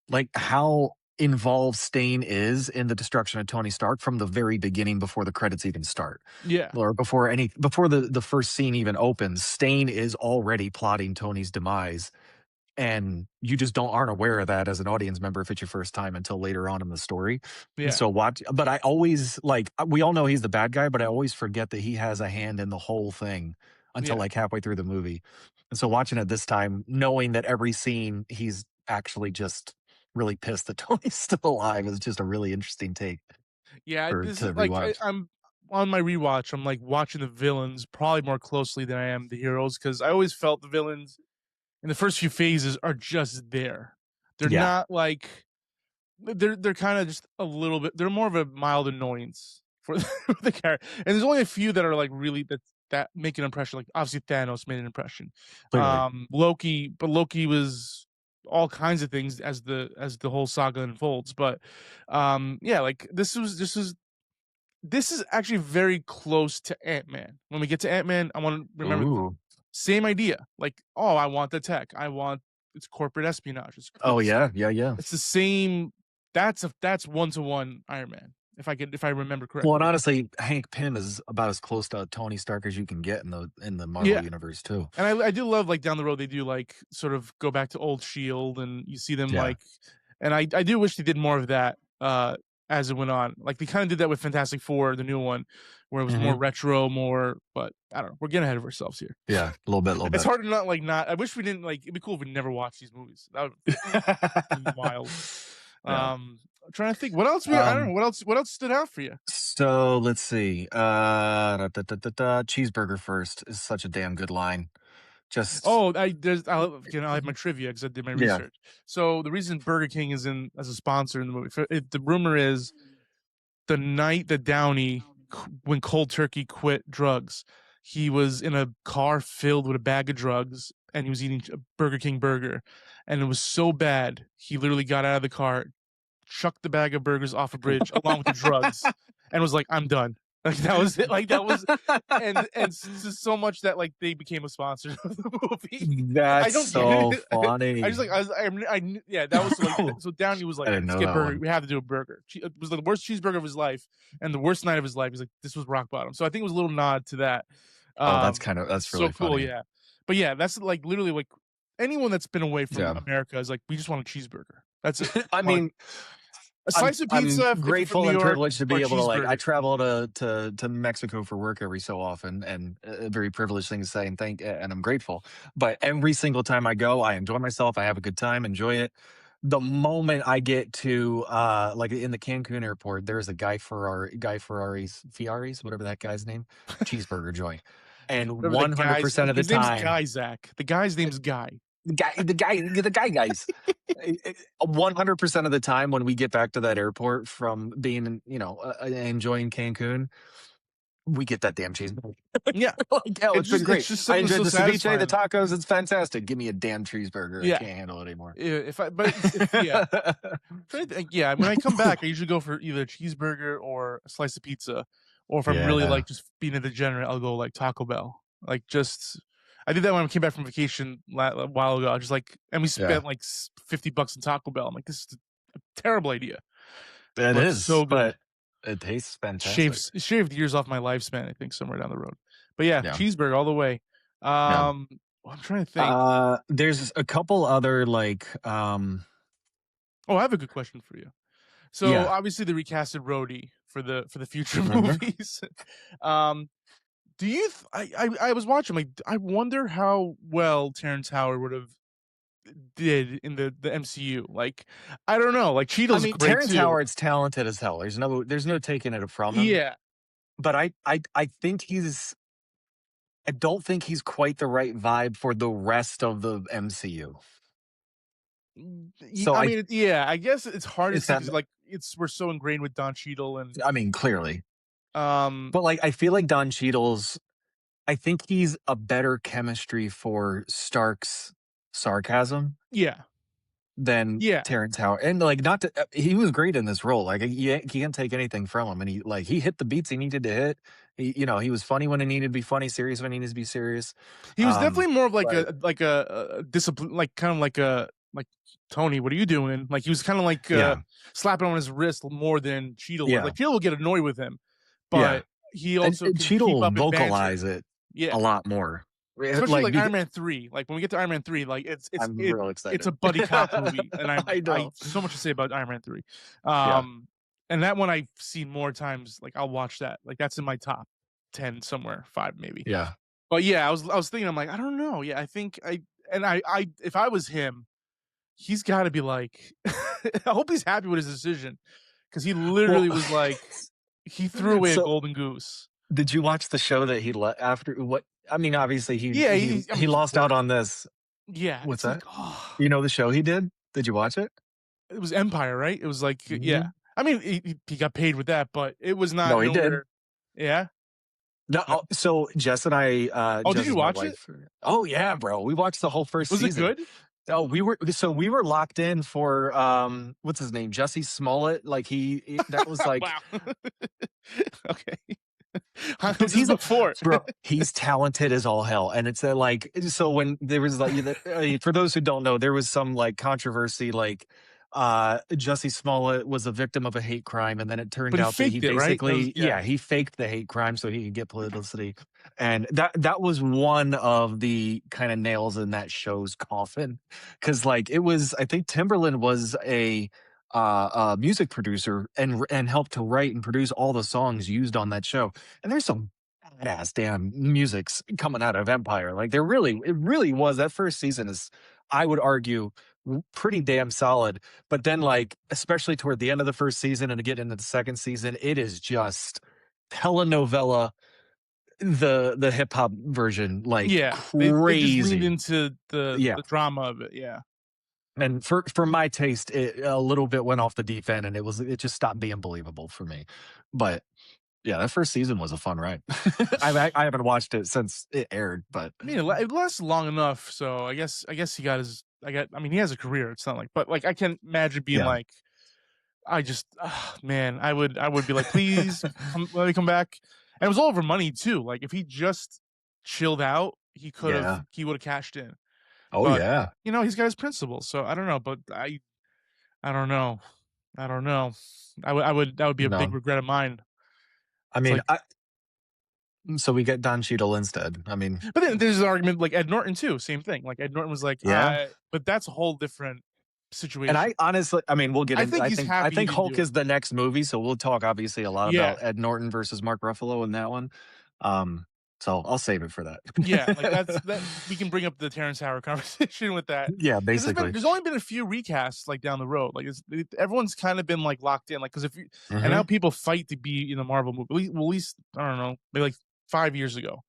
Like how involved Stain is in the destruction of Tony Stark from the very beginning before the credits even start. yeah, Or before the first scene even opens, Stain is already plotting Tony's demise. And you just aren't aware of that as an audience member if it's your first time until later on in the story. And yeah, so but I always we all know he's the bad guy, but I always forget that he has a hand in the whole thing until yeah. like halfway through the movie. And so watching it this time, knowing that every scene he's actually just really pissed that Tony's still alive is just a really interesting take Yeah, this to is like rewatch. I'm on my rewatch. I'm like watching the villains probably more closely than I am the heroes because I always felt the villains in the first few phases are just there. They're Yeah, not like they're kind of just a little bit. They're more of a mild annoyance for for the character, and there's only a few that are like really that make an impression. Like obviously Thanos made an impression. clearly. Loki, but Loki was all kinds of things as the whole saga unfolds. But yeah, like this is actually very close to Ant-Man. When we get to Ant-Man, I want to remember Ooh. same idea. Like, oh, I want the tech. I want it's corporate espionage. Oh yeah, yeah, yeah. It's the same. That's one to one Iron Man. If I remember Well, and correctly. honestly, Hank Pym is about as close to Tony Stark as you can get in the Marvel Yeah, universe too. and I do love like down the road they do like sort of go back to old Shield and you see them Yeah. like, and I do wish they did more of that. as it went on. Like they kind of did that with Fantastic Four, the new one, where it was more Hmm. retro, more. But I don't know. We're getting ahead of ourselves here. Yeah, a little bit, a little It's bit. hard to not like not. I wish we didn't like. It'd be cool if we never watched these movies. That would be wild. Yeah. I'm trying to think. What else? I don't know. Um, What else? What else stood out for you? so let's see. Cheeseburger first is such a damn good line. Just Oh, I have my trivia because I did my yeah. research. So the reason Burger King is in as a sponsor in the movie, the rumor is the night that Downey, when cold turkey quit drugs, he was in a car filled with a bag of drugs and he was eating a Burger King burger, and it was so bad he literally got out of the car, chucked the bag of burgers off a bridge along with the drugs, and was like, "I'm done." Like that was it. Like that was, and so much that like they became a sponsor of the movie. I That's don't get so it. I funny. just like yeah, that was like so Downey was I like, didn't let's know get that burger. one. We have to do a burger. It was the worst cheeseburger of his life and the worst night of his life. He's like, this was rock bottom. So I think it was a little nod to that. Oh, that's So really cool, funny. yeah. But yeah, that's like literally like anyone that's been away from Yeah. America is like, we just want a cheeseburger. That's it. I Want mean, a slice of I'm pizza if you're from grateful New and York, privileged to or a be able to like I cheeseburger. travel to Mexico for work every so often, and a very privileged thing to say, and I'm grateful. But every single time I go, I enjoy myself. I have a good time, enjoy it. The moment I get to like in the Cancun airport, there's a Guy Fieri's, whatever that guy's name, cheeseburger joint. And Whatever the guy's 100% of the his name's time, Guy, Zach. The guy's name's Guy. the guy guys. 100% of the time when we get back to that airport from being, enjoying Cancun, we get that damn cheeseburger. Yeah. Like, hell, it's been It's great. just I something enjoyed so the ceviche, the satisfying. tacos. It's fantastic. Give me a damn cheeseburger. I Yeah. can't handle it anymore. If I but if yeah. Trying to think, yeah, when I come back, I usually go for either a cheeseburger or a slice of pizza. Or if I'm really Yeah, like just being a degenerate, I'll go like Taco Bell. Like just I did that when I came back from vacation a while ago. I just like, and we yeah. spent like $50 on Taco Bell. I'm like, this is a terrible idea, It but is, so good. but it tastes fantastic. Shaved years off my lifespan, I think, somewhere down the road. But yeah, Yeah, cheeseburger all the way. yeah. I'm trying to think. There's a couple other like, Oh, I have a good question for you. So yeah. obviously they recasted Rhodey for the future Mhm. movies. um, do you? I was watching. Like, I wonder how well Terrence Howard would have did in the MCU. Like, I don't know. Like, I Cheadle's mean, great Terrence too. Howard's talented as hell. There's no taking it from him. Yeah. But I think I don't think he's quite the right vibe for the rest of the MCU. So I mean, yeah. I guess it's hard to is see that because like we're so ingrained with Don Cheadle and I mean, clearly. um, But like I feel like Don Cheadle's I think he's a better chemistry for Stark's sarcasm yeah, than yeah. Terrence Howard. And like not to he was great in this role. Like you can't take anything from him. And he hit the beats he needed to hit. He was funny when he needed to be funny, serious when he needed to be serious. He was definitely more of like But a discipline, like kind of like Tony. What are you doing? Like he was kind of like yeah, slapping on his wrist more than Cheadle would. yeah, Like Cheadle will get annoyed with him, yeah. but he also And can keep Cheadle up in banter. vocalize it a Yeah, lot more. especially Like like Iron Man 3. Like when we get to Iron Man 3, like I'm real it's excited. a buddy cop movie, and I I know. have so much to say about Iron Man 3. Yeah, And that one I've seen more times. Like I'll watch that. Like that's in my top 10 somewhere, 5 maybe. yeah. But yeah, I was thinking, I'm like, I don't know. Yeah, I think I if I was him, he's got to be like, I hope he's happy with his decision because he Well, literally was like, he threw away a so golden goose. did you watch the show that he let after what? I mean, obviously Yeah, I he mean, lost out on this. yeah, What's it's like, that? oh, You know the show he did? Did you watch it? it was Empire, right? It was like, yeah. Mhm. I mean, he got paid with that, but it was not No, he did. nowhere. Yeah. No, so Jess and I, Oh, did Jess you is my watch it? wife. Oh yeah, bro. We watched the whole first Was it season. good? Oh, we were locked in for what's his name? Jesse Smollett. Like that was like Wow. Okay. because This is he's a before. bro, he's talented as all hell. And it's like so when there was like for those who don't know, there was some like controversy like Jesse Smollett was a victim of a hate crime, and then it But turned he out that he faked it, right? That was, basically, yeah. yeah, he faked the hate crime so he could get publicity. And that was one of the kind of nails in that show's coffin. Cause like it was, I think Timberland was a music producer and helped to write and produce all the songs used on that show. And there's some badass damn musics coming out of Empire. Like there really, it really was. That first season is, I would argue, pretty damn solid. But then, like, especially toward the end of the first season and to get into the second season, it is just telenovela, the hip hop version, like Yeah, they just leaned crazy. into Yeah. the drama of it, yeah. And for my taste, it a little bit went off the deep end, and it just stopped being believable for me. But yeah, that first season was a fun ride. I haven't watched it since it aired, but I mean, it lasted long enough, so I guess he got his I mean, he has a career, it's not like but, like, I can't imagine being yeah, like, I just man, I would be like, "Please let me come back." And it was all over money too, like, if he just chilled out, yeah. he would've cashed in. Oh But, yeah. you know, he's got his principles, so I don't know, but I don't know. I don't know. I would that would be a big No, regret of mine. I It's mean, like so we get Don Cheadle instead. I mean, but then there's an argument like Ed Norton too, same thing. Like Ed Norton was like, yeah. but that's a whole different And situation. I honestly, I mean, we'll get I into. think he's I happy he think didn't Hulk do it. is the next movie, so we'll talk obviously a lot Yeah. about Ed Norton versus Mark Ruffalo in that one. Um, so I'll save it for Yeah, like that. that we can bring up the Terrence Howard conversation with that. yeah, 'Cause basically. there's only been a few recasts like down the road. Like everyone's kind of been like locked in. Like because if you and now hmm people fight to be in a Marvel movie. Well, at least I don't know, maybe like 5 years ago.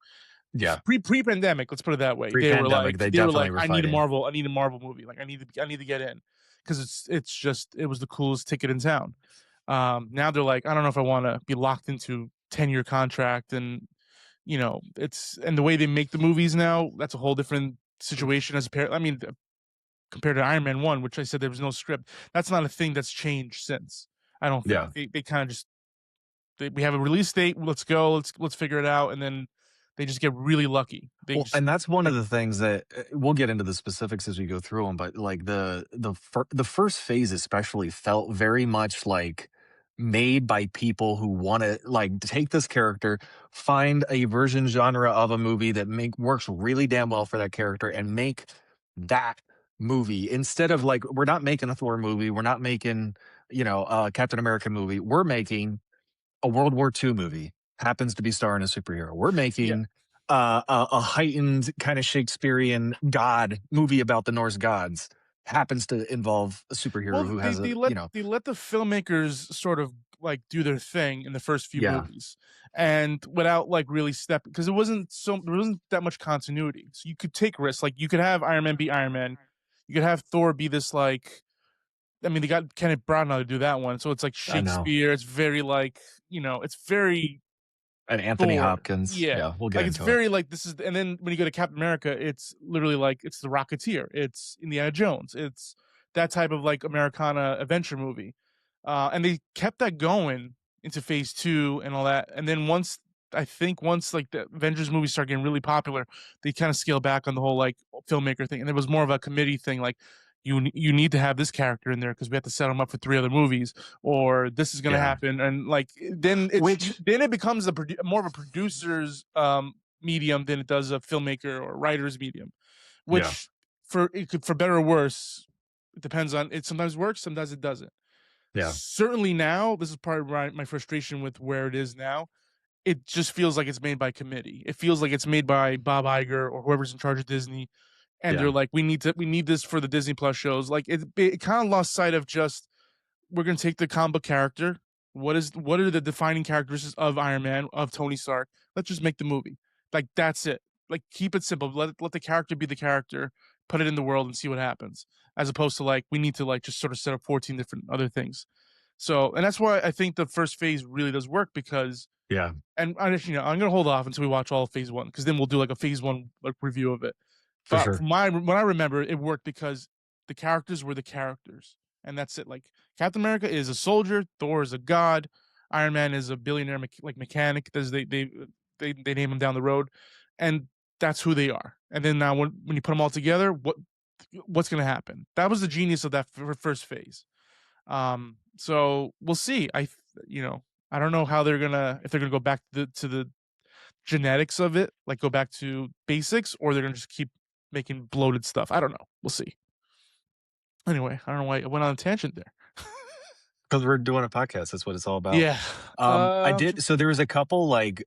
Yeah, Pre pandemic, let's put it that way. pre-pandemic, they They were definitely like, were fighting. I need a Marvel movie. Like I need to get in because it's just it was the coolest ticket in town. Now they're like, I don't know if I want to be locked into 10-year contract and you know it's and the way they make the movies now that's a whole different situation as a pair. I mean, compared to Iron Man 1, which I said there was no script, that's not a thing that's changed since. I don't think Yeah. they kind of just we have a release date. Let's go. Let's figure it out, and then they just get really lucky. They Well, just and that's one like of the things that we'll get into the specifics as we go through them, but like the first phase especially felt very much like made by people who want to like take this character, find a version genre of a movie that make works really damn well for that character and make that movie instead of like we're not making a Thor movie, we're not making, a Captain America movie. We're making a World War II movie, happens to be starring a superhero. We're yeah. making a heightened kind of Shakespearean god movie about the Norse gods, happens to involve a superhero Well, who has they let the filmmakers sort of like do their thing in the first few yeah, movies, and without like really step because there wasn't that much continuity. So you could take risks. Like you could have Iron Man be Iron Man. You could have Thor be this like I mean they got Kenneth Branagh to do that one, so it's like I know. Shakespeare. It's very like it's very And Anthony Thor. Hopkins. Yeah. Yeah, we'll get Like, it's into it. very, like, this is and then when you go to Captain America, it's literally, like, it's The Rocketeer, it's Indiana Jones, it's that type of, like, Americana adventure movie. And they kept that going into phase 2 and all that, and then I think once, like, the Avengers movies started getting really popular, they kinda scaled back on the whole, like, filmmaker thing, and it was more of a committee thing, like, you need to have this character in there because we have to set him up for 3 other movies, or this is gonna Yeah. happen, and, like, Which then it becomes more of a producer's, medium than it does a filmmaker or writer's medium, yeah, which for better or worse, it depends on it sometimes works, sometimes it doesn't. yeah, Certainly now, this is part of my frustration with where it is now, it just feels like it's made by committee. It feels like it's made by Bob Iger or whoever's in charge of Disney, and they're yeah, like, we need this for the Disney Plus shows." Like, it kinda lost sight of just we're gonna take the comic book character. What are the defining characteristics of Iron Man, of Tony Stark? Let's just make the movie. Like that's it. Like keep it simple. Let the character be the character. Put it in the world and see what happens. As opposed to like we need to like just sort of set up 14 different other things. So and that's why I think the first phase really does work because yeah, and I just, I'm gonna hold off until we watch all of phase one because then we'll do like a phase one like review of it. for But sure. from my what I remember, it worked because the characters were the characters, and that's it. Like Captain America is a soldier, Thor is a god, Iron Man is a billionaire like mechanic. As they name him down the road, and that's who they are. And then now when you put them all together, what's gonna happen? That was the genius of that first phase. So we'll see. You know I don't know how they're gonna if they're gonna go back to the genetics of it, like go back to basics, or they're gonna just keep making bloated stuff. I don't know. We'll see. Anyway, I don't know why I went on a tangent there. 'Cause we're doing a podcast, that's what it's all about. Yeah. I Um, did so there was a couple, like,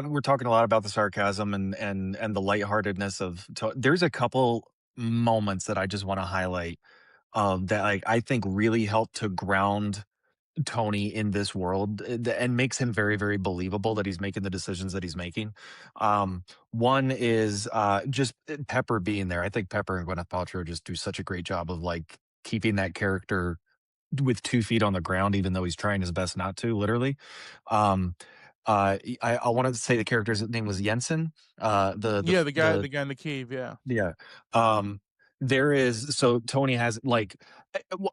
we're talking a lot about the sarcasm and the lightheartedness of there's a couple moments that I just wanna highlight, that, like, I think really help to ground Tony in this world, and makes him very, very believable that he's making the decisions that he's making. One is, just, Pepper being there. I think Pepper and Gwyneth Paltrow just do such a great job of, like, keeping that character with 2 feet on the ground, even though he's trying his best not to, literally. Um, I wanted to say the character's name was Jensen, yeah, the the guy in the cave, yeah. yeah. Um, there is so Tony has like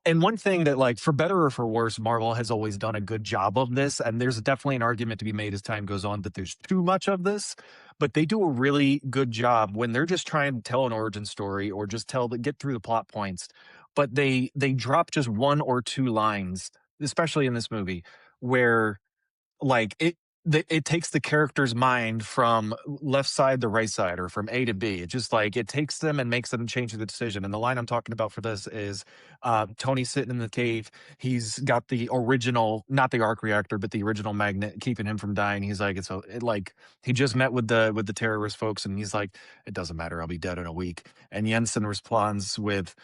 and one thing that like for better or for worse, Marvel has always done a good job of this. And there's definitely an argument to be made as time goes on that there's too much of this, but they do a really good job when they're just trying to tell an origin story or just get through the plot points. But they drop just one or two lines, especially in this movie, where like, it takes the character's mind from left side to right side or from A to B. It just, like, it takes them and makes them change the decision, and the line I'm talking about for this is, Tony's sitting in the cave. He's got the original not the arc reactor, but the original magnet keeping him from dying. He's like, he just met with the terrorist folks, and he's like, "It doesn't matter. I'll be dead in a week." And Jensen responds with,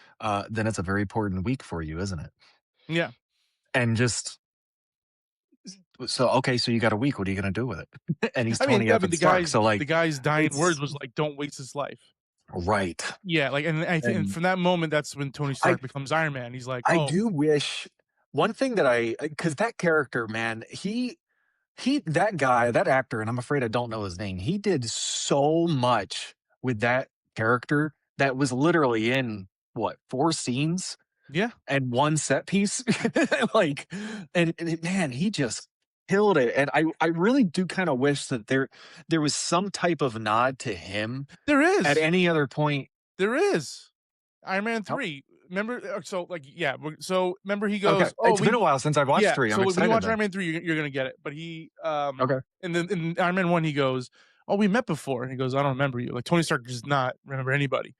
"Then it's a very important week for you, isn't it?" Yeah. And just so, okay, so you got a week, what are you gonna do with it? And he's Tony I mean, effing Stark, so, the like, guy's dying words it's was like, "Don't waste his life." right, Yeah, like, and I think and from that moment, that's when Tony I Stark becomes Iron Man. He's like, I "Oh, do wish one thing that because that character, man, he that guy, that actor, and I'm afraid I don't know his name, he did so much with that character that was literally in, what, 4 scenes? yeah, And one set piece, like, man, he just killed it, and I really do kinda wish that there was some type of nod to him there at is, any other point. there is." Iron Man How 3. Remember, so, like, yeah, so remember he okay, goes, "Oh, it's been a we." while since I've watched Yeah, 3, I'm so when you excited watch though. Iron Man 3, you're gonna get it, but Okay, and then in Iron Man 1, he goes, "Oh, we met before," and he goes, "I don't remember you." Like, Tony Stark does not remember anybody.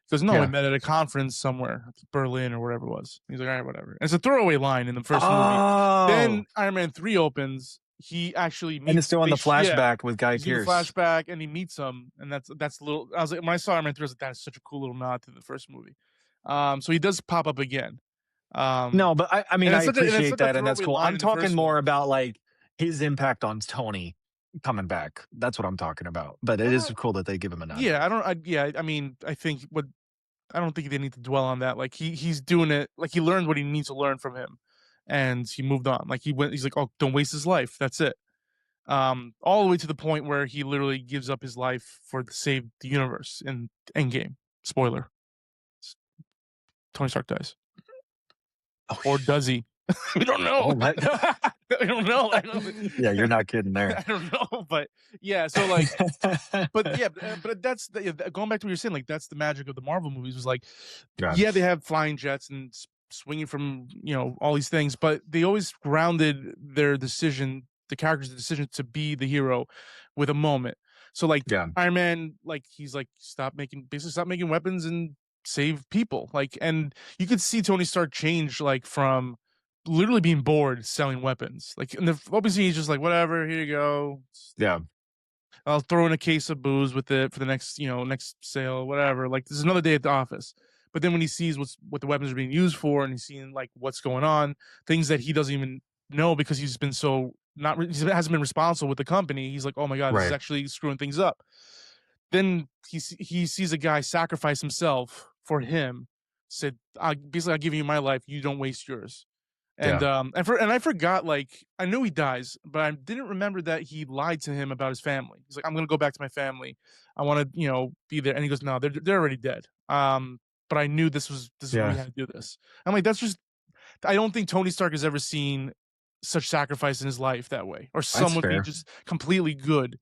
He goes, "No, we yeah. met at a conference somewhere, Berlin or wherever it was." He's like, "Alright, whatever." And it's a throwaway line in the first movie. Oh, Then Iron Man 3 opens, he actually and it's meets still on the yeah, flashback with Guy he's doing the Pearce. flashback and he meets him, and that's a little I was like, when I saw Iron Man 3, I was like, "That is such a cool little nod to the first movie." So he does pop up again. No, but I mean, And I it's appreciate such a that, and that's throwaway cool. line I'm in the talking first one. more about, like, his impact on Tony coming back. That's what I'm talking about, but it is Uh, cool that they give him a nod. yeah, I don't yeah, I mean, I don't think they need to dwell on that. Like he's doing it like he learned what he needs to learn from him, and he moved on. Like he's like, "Oh, don't waste his life." That's it. All the way to the point where he literally gives up his life for to save the universe in Endgame. Spoiler: Tony Stark dies, Oh, or does he? We don't know. oh my I don't know. I don't. yeah, you're not kidding there. I don't know. But yeah, so like, but yeah, but that's yeah, going back to what you're saying. Like that's the magic of the Marvel movies. Was like, Yeah, yeah, they have flying jets and swinging from all these things, but they always grounded their decision, the character's decision to be the hero, with a moment. So like yeah, Iron Man, like he's like basically stop making weapons and save people. Like, and you could see Tony Stark change like from literally being bored selling weapons. Like, and obviously he's just like, whatever, here you go. yeah, I'll throw in a case of booze with it for the next, next sale, whatever. Like, this is another day at the office. But then when he sees what the weapons are being used for, and he's seeing like what's going on, things that he doesn't even know because he's been so not he hasn't been responsible with the company. He's like, oh my god, this is right. actually screwing things up. Then he sees a guy sacrifice himself for him. Said, basically, I'll give you my life. You don't waste yours. Yeah, And I forgot, like, I knew he dies, but I didn't remember that he lied to him about his family. He's like, "I'm gonna go back to my family. I wanna, be there." And he goes, "No, they're already dead." But I knew this is we yeah, had to do this. I'm like, that's just I don't think Tony Stark has ever seen such sacrifice in his life that way, or that's someone be fair. just completely good.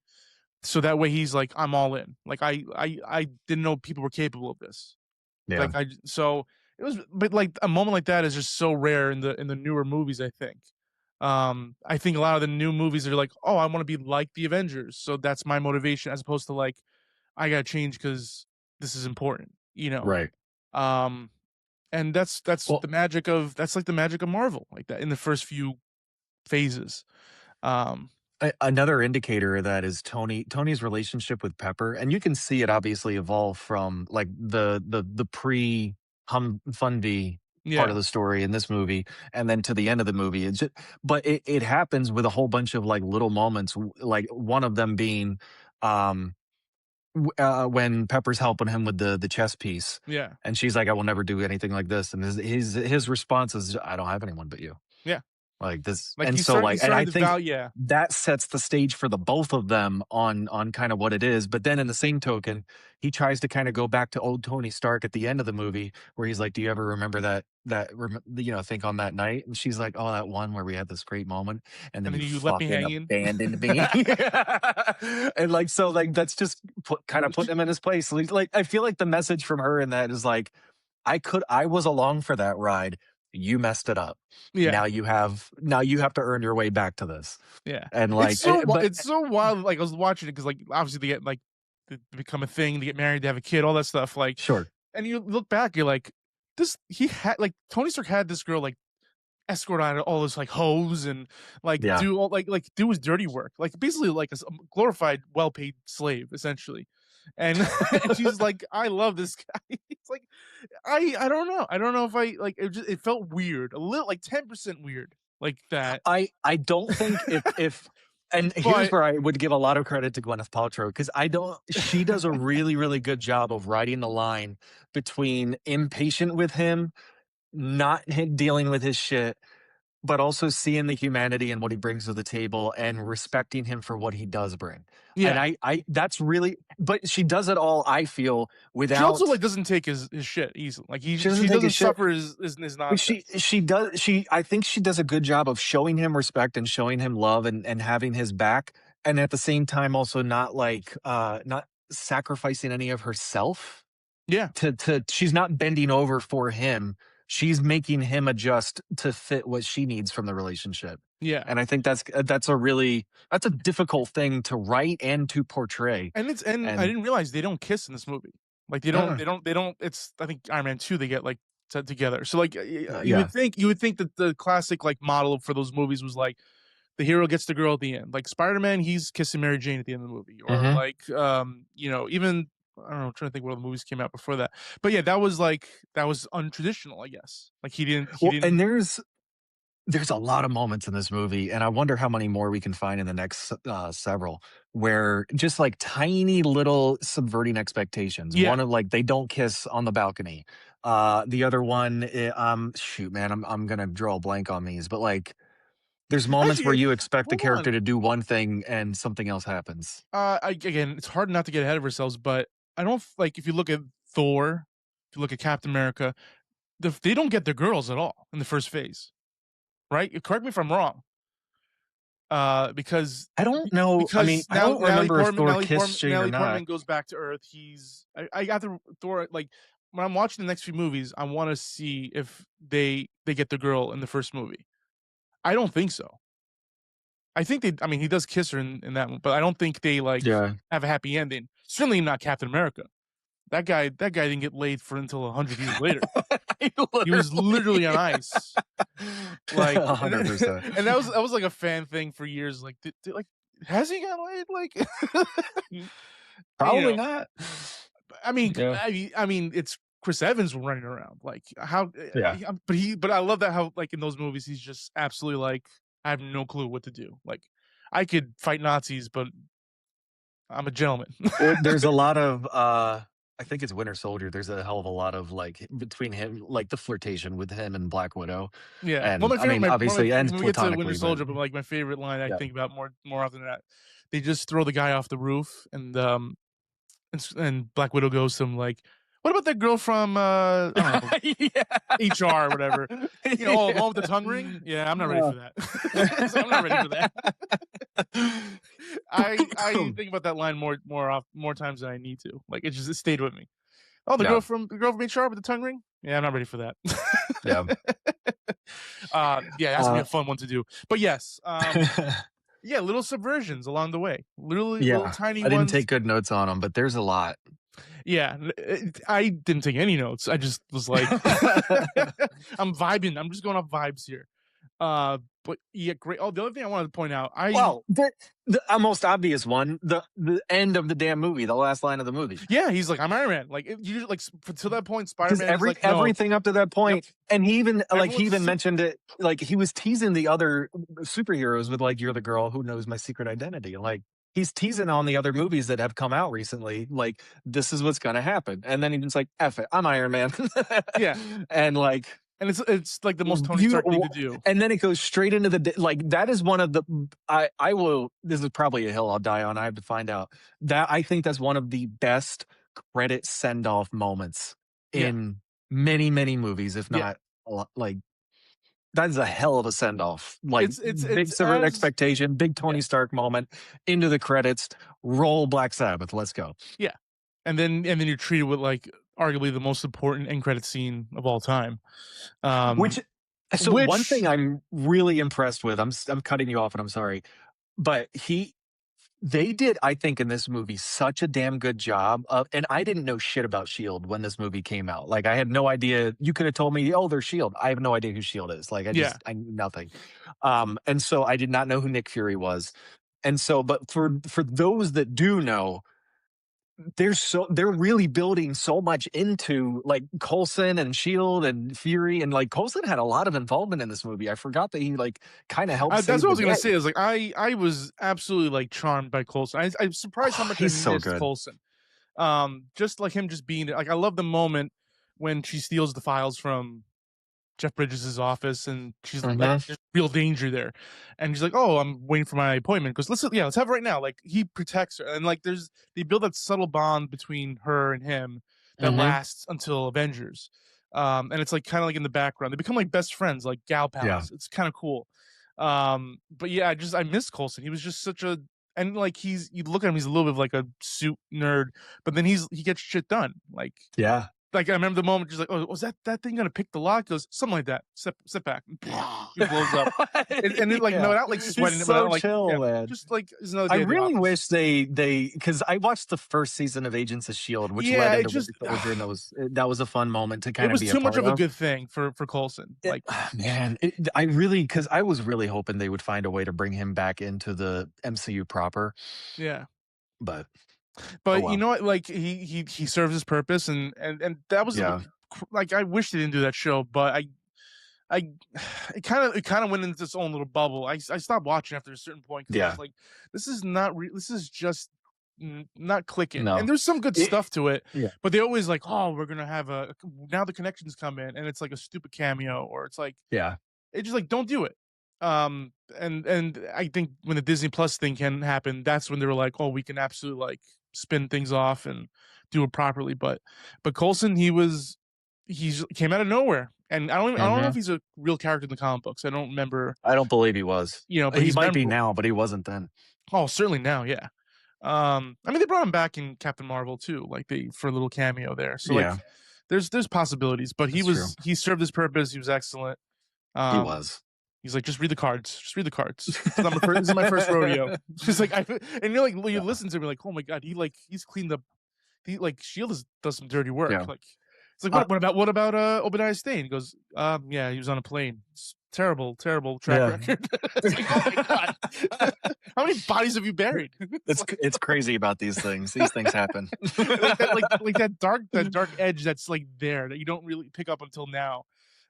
So that way he's like, "I'm all in." Like, I didn't know people were capable of this. Yeah, Like so it was, but like a moment like that is just so rare in the newer movies. I think a lot of the new movies are like, oh, I want to be like the Avengers, so that's my motivation, as opposed to like I gotta change because this is important. right. Um, And that's Well, the magic of that's like the magic of Marvel, like that in the first few phases. Um, another indicator of that is Tony's relationship with Pepper, and you can see it obviously evolve from like the pre Fundy part of yeah, the story in this movie, and then to the end of the movie. But it happens with a whole bunch of like little moments, like one of them being um when Pepper's helping him with the chess piece, yeah, and she's like, "I will never do anything like this," and his response is, "I don't have anyone but you." yeah. Like this, Like and so he's like, and I starting to think value, yeah, that sets the stage for the both of them on kind of what it is. But then in the same token, he tries to kind of go back to old Tony Stark at the end of the movie where he's like, "Do you ever remember think on that night?" And she's like, "Oh, that one where we had this great moment, and then and you then you left me fucking hanging. abandoned me." And like, so like that's just kind of putting him in his place. Like I feel like the message from her in that is like, I was along for that ride. You messed it up. Yeah, Now you have to earn your way back to this. yeah. And like, but It's so wild. Like I was watching it because like obviously they get like to become a thing, to get married, to have a kid, all that stuff. Like, sure, and you look back, you're like, this he had like Tony Stark had this girl like escort out all this like hoes and like yeah. do all like do his dirty work, like basically like a glorified, well paid slave essentially. And and she's like, I love this guy. It's like I don't know. I don't know if I like it. Just it felt weird, a little like 10% weird, like that. I don't think if and here's But where I would give a lot of credit to Gwyneth Paltrow because I don't she does a really, really good job of writing the line between impatient with him, not dealing with his shit, but also seeing the humanity and what he brings to the table and respecting him for what he does bring. And yeah, I that's really but she does it all, I feel, she also without like doesn't take his shit easily. Like she doesn't she take his doesn't shit. suffer his But nonsense. she I think she does a good job of showing him respect and showing him love and having his back, and at the same time also not like, not sacrificing any of herself Yeah, to she's not bending over for him. She's making him adjust to fit what she needs from the relationship. yeah. And I think that's a difficult thing to write and to portray. And I And didn't realize they don't kiss in this movie. Like uh, they don't. It's I think Iron Man 2 they get like set together. So like yeah. you would think that the classic like model for those movies was like the hero gets the girl at the end. Like Spider-Man, he's kissing Mary Jane at the end of the movie, or Mhm. like you know, even I don't know, I'm trying to think what other movies came out before that. But yeah, that was like that was untraditional, I guess. Like he Well, didn't. and there's a lot of moments in this movie, and I wonder how many more we can find in the next several, where just like tiny little subverting expectations. One Yeah, of like they don't kiss on the balcony. The other one, shoot, man, I'm gonna draw a blank on these, but like there's moments where actually, you expect the hold character on. to do one thing and something else happens. Again, it's hard not to get ahead of ourselves, but I don't like if you look at Thor, if you look at Captain America, they don't get the girls at all in the first phase, right? Correct me if I'm wrong. Because I don't know. I mean, I now don't remember if Thor kissed Jane or Natalie not. Portman goes back to Earth. I got the Thor like when I'm watching the next few movies, I want to see if they get the girl in the first movie. I don't think so. I think they. I mean, he does kiss her in that one, but I don't think they like Yeah. have a happy ending. Certainly not Captain America. That guy didn't get laid for until 100 years later. He was literally on ice. Like, and 100%. and that was like a fan thing for years. Like, like has he got laid? Like, you Probably know, not. Yeah. I mean, it's Chris Evans running around. Like, how? Yeah. But I love that how like in those movies he's just absolutely like I have no clue what to do. Like, I could fight Nazis, but I'm a gentleman. Well, there's a lot of, I think it's Winter Soldier. There's a hell of a lot of like between him, like the flirtation with him and Black Widow, Yeah. Well, and I mean, obviously ends when we get to Winter platonically, but Soldier, but like my favorite line I yeah. think about more often than that, they just throw the guy off the roof, and Black Widow goes to him like, "What about that girl from I don't know HR or whatever? You know, oh, the one with the tongue ring? Yeah, I'm not ready Yeah. for that. So I'm not ready for that. I think about that line more times than I need to. Like it stayed with me. Oh, Yeah. the girl from HR with the tongue ring? Yeah, I'm not ready for that. Yeah. Yeah, it has to be Uh, a fun one to do. But yes, yeah, little subversions along the way. Little yeah. tiny I didn't ones. take good notes on them, but there's a lot. Yeah, I didn't take any notes. I just was like, I'm vibing. I'm just going off vibes here. But yeah, great. Oh, the other thing I wanted to point out, Well, the most obvious one, the end of the damn movie, the last line of the movie. yeah, he's like, I'm Iron Man. Like, you like to that point, Spider Because Man is like, no, everything up to that yep, point, and he everyone's even super. mentioned it, like he was teasing the other superheroes with like, "You're the girl who knows my secret identity." Like he's teasing on the other movies that have come out recently, like this is what's gonna happen, and then he's just like, "F it, I'm Iron Man," Yeah, and like and it's like the most Tony you, Stark thing to do. and then it goes straight into like that is one of the I will, this is probably a hill I'll die on. I have to find out that I think that's one of the best credit send off moments Yeah, in many movies, if yeah. not a lot. Like that is a hell of a send off. Like big It's silver as expectation, big yeah, Tony Stark moment into the credits. Roll Black Sabbath. Let's go. yeah, and then you're treated with like arguably the most important end credit scene of all time. Which, so one Which thing I'm really impressed with. I'm cutting you off, and I'm sorry, but they did, I think, in this movie such a damn good job of, and I didn't know shit about Shield when this movie came out. Like I had no idea. You could have told me, oh, they're Shield. I have no idea who Shield is. Like yeah, I knew nothing. And so I did not know who Nick Fury was. And so, but for those that do know, they're really building so much into like Coulson and Shield and Fury, and like Coulson had a lot of involvement in this movie. I forgot that he like kind of helped that's save what I the was gonna day. say. Is like I was absolutely like charmed by Coulson. I'm surprised how Oh, much I he's so missed good. Coulson. Just like him just being there. Like I love the moment when she steals the files from Jeff Bridges' office, and she's like, Hmm. there's real danger there, and she's like, "Oh, I'm waiting for my appointment." Because let's have it right now. Like he protects her, and like they build that subtle bond between her and him that Hmm. lasts until Avengers. And it's like kind of like in the background, they become like best friends, like gal Yeah. pals. It's kind of cool. But yeah, I missed Coulson. He was just such a and like you look at him, he's a little bit of like a suit nerd, but then he gets shit done. Yeah. Like I remember the moment, she's like, "Oh, was that thing gonna pick the lock?" He goes something like that. Sit back. He blows up, and it like no, Yeah. not like He's sweating it, but so not like yeah, chill, man. just like it's another I day at the really office. wish they because I watched the first season of Agents of Shield, which Yeah, led it into Winter just Soldier, and that was a fun moment to it kind of was be a too much part of a of. good thing for Coulson. Like Man, I really, because I was really hoping they would find a way to bring him back into the MCU proper, yeah, but oh but you well. know what? Like he serves his purpose, and that was Yeah. like I wish they didn't do that show, but I it kind of went into its own little bubble. I stopped watching after a certain point because I was Yeah. like, this is not this is just not clicking. And No. there's some good It, stuff to it, yeah. but they always like, oh, we're gonna have a now the connections come in, and it's like a stupid cameo, or it's like Yeah. it's just like don't do it. And I think when the Disney Plus thing can happen, that's when they were like, oh, we can absolutely like spin things off and do it properly. But Coulson, he's came out of nowhere, and I don't know if Hmm. he's a real character in the comic books. I don't remember, I don't believe he was. but He he's might be memorable. now, but he wasn't then. Oh, certainly now, yeah. I mean, they brought him back in Captain Marvel too, like they for a little cameo there. So like, Yeah, there's possibilities, but that's true. he served his purpose. He was excellent. He Um, was. he's like, just read the cards, just read the cards. This is my first rodeo. She's like, and you're like, you Yeah. listen to me like, oh my god, he's cleaned up. He like Shield does some dirty work. Yeah. Like it's like Uh, what about Obadiah Stane? He goes, yeah, he was on a plane. It's terrible track yeah. record. It's like, oh my god, how many bodies have you buried? It's like, It's crazy about these things. These things happen. like that dark edge that's like there that you don't really pick up until now.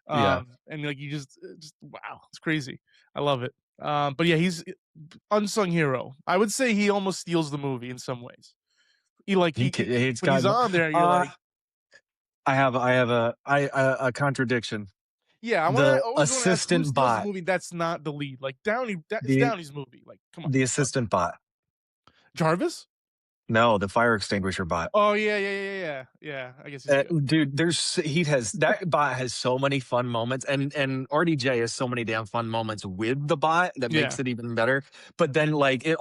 Yeah. And like you just wow, it's crazy. I love it. But yeah, he's unsung hero. I would say he almost steals the movie in some ways. It's When he's got. on there, you're Uh, like, I have a contradiction. yeah, I The always want to ask who assistant steals the bot, movie. That's not the lead. Like it's the Downey's movie. Like, come on, the assistant bot. Jarvis. No, the fire extinguisher bot. Oh yeah. I guess he's good. Dude, he has that bot has so many fun moments, and RDJ has so many damn fun moments with the bot that Yeah, makes it even better. But then, like it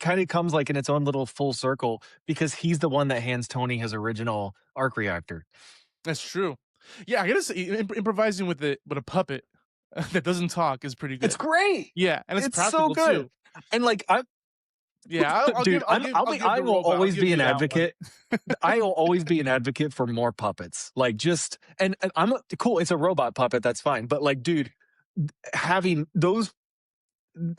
kind of comes like in its own little full circle because he's the one that hands Tony his original arc reactor. that's true. Yeah, I gotta say, improvising with a puppet that doesn't talk is pretty It's good. great. Yeah, and it's It's so practical good. too. And like Yeah, Dude, I'll give I the will robot. I'll always give be you an that one. advocate. I will always be an advocate for more puppets. Like just and cool, it's a robot puppet, that's fine. But like, dude, having those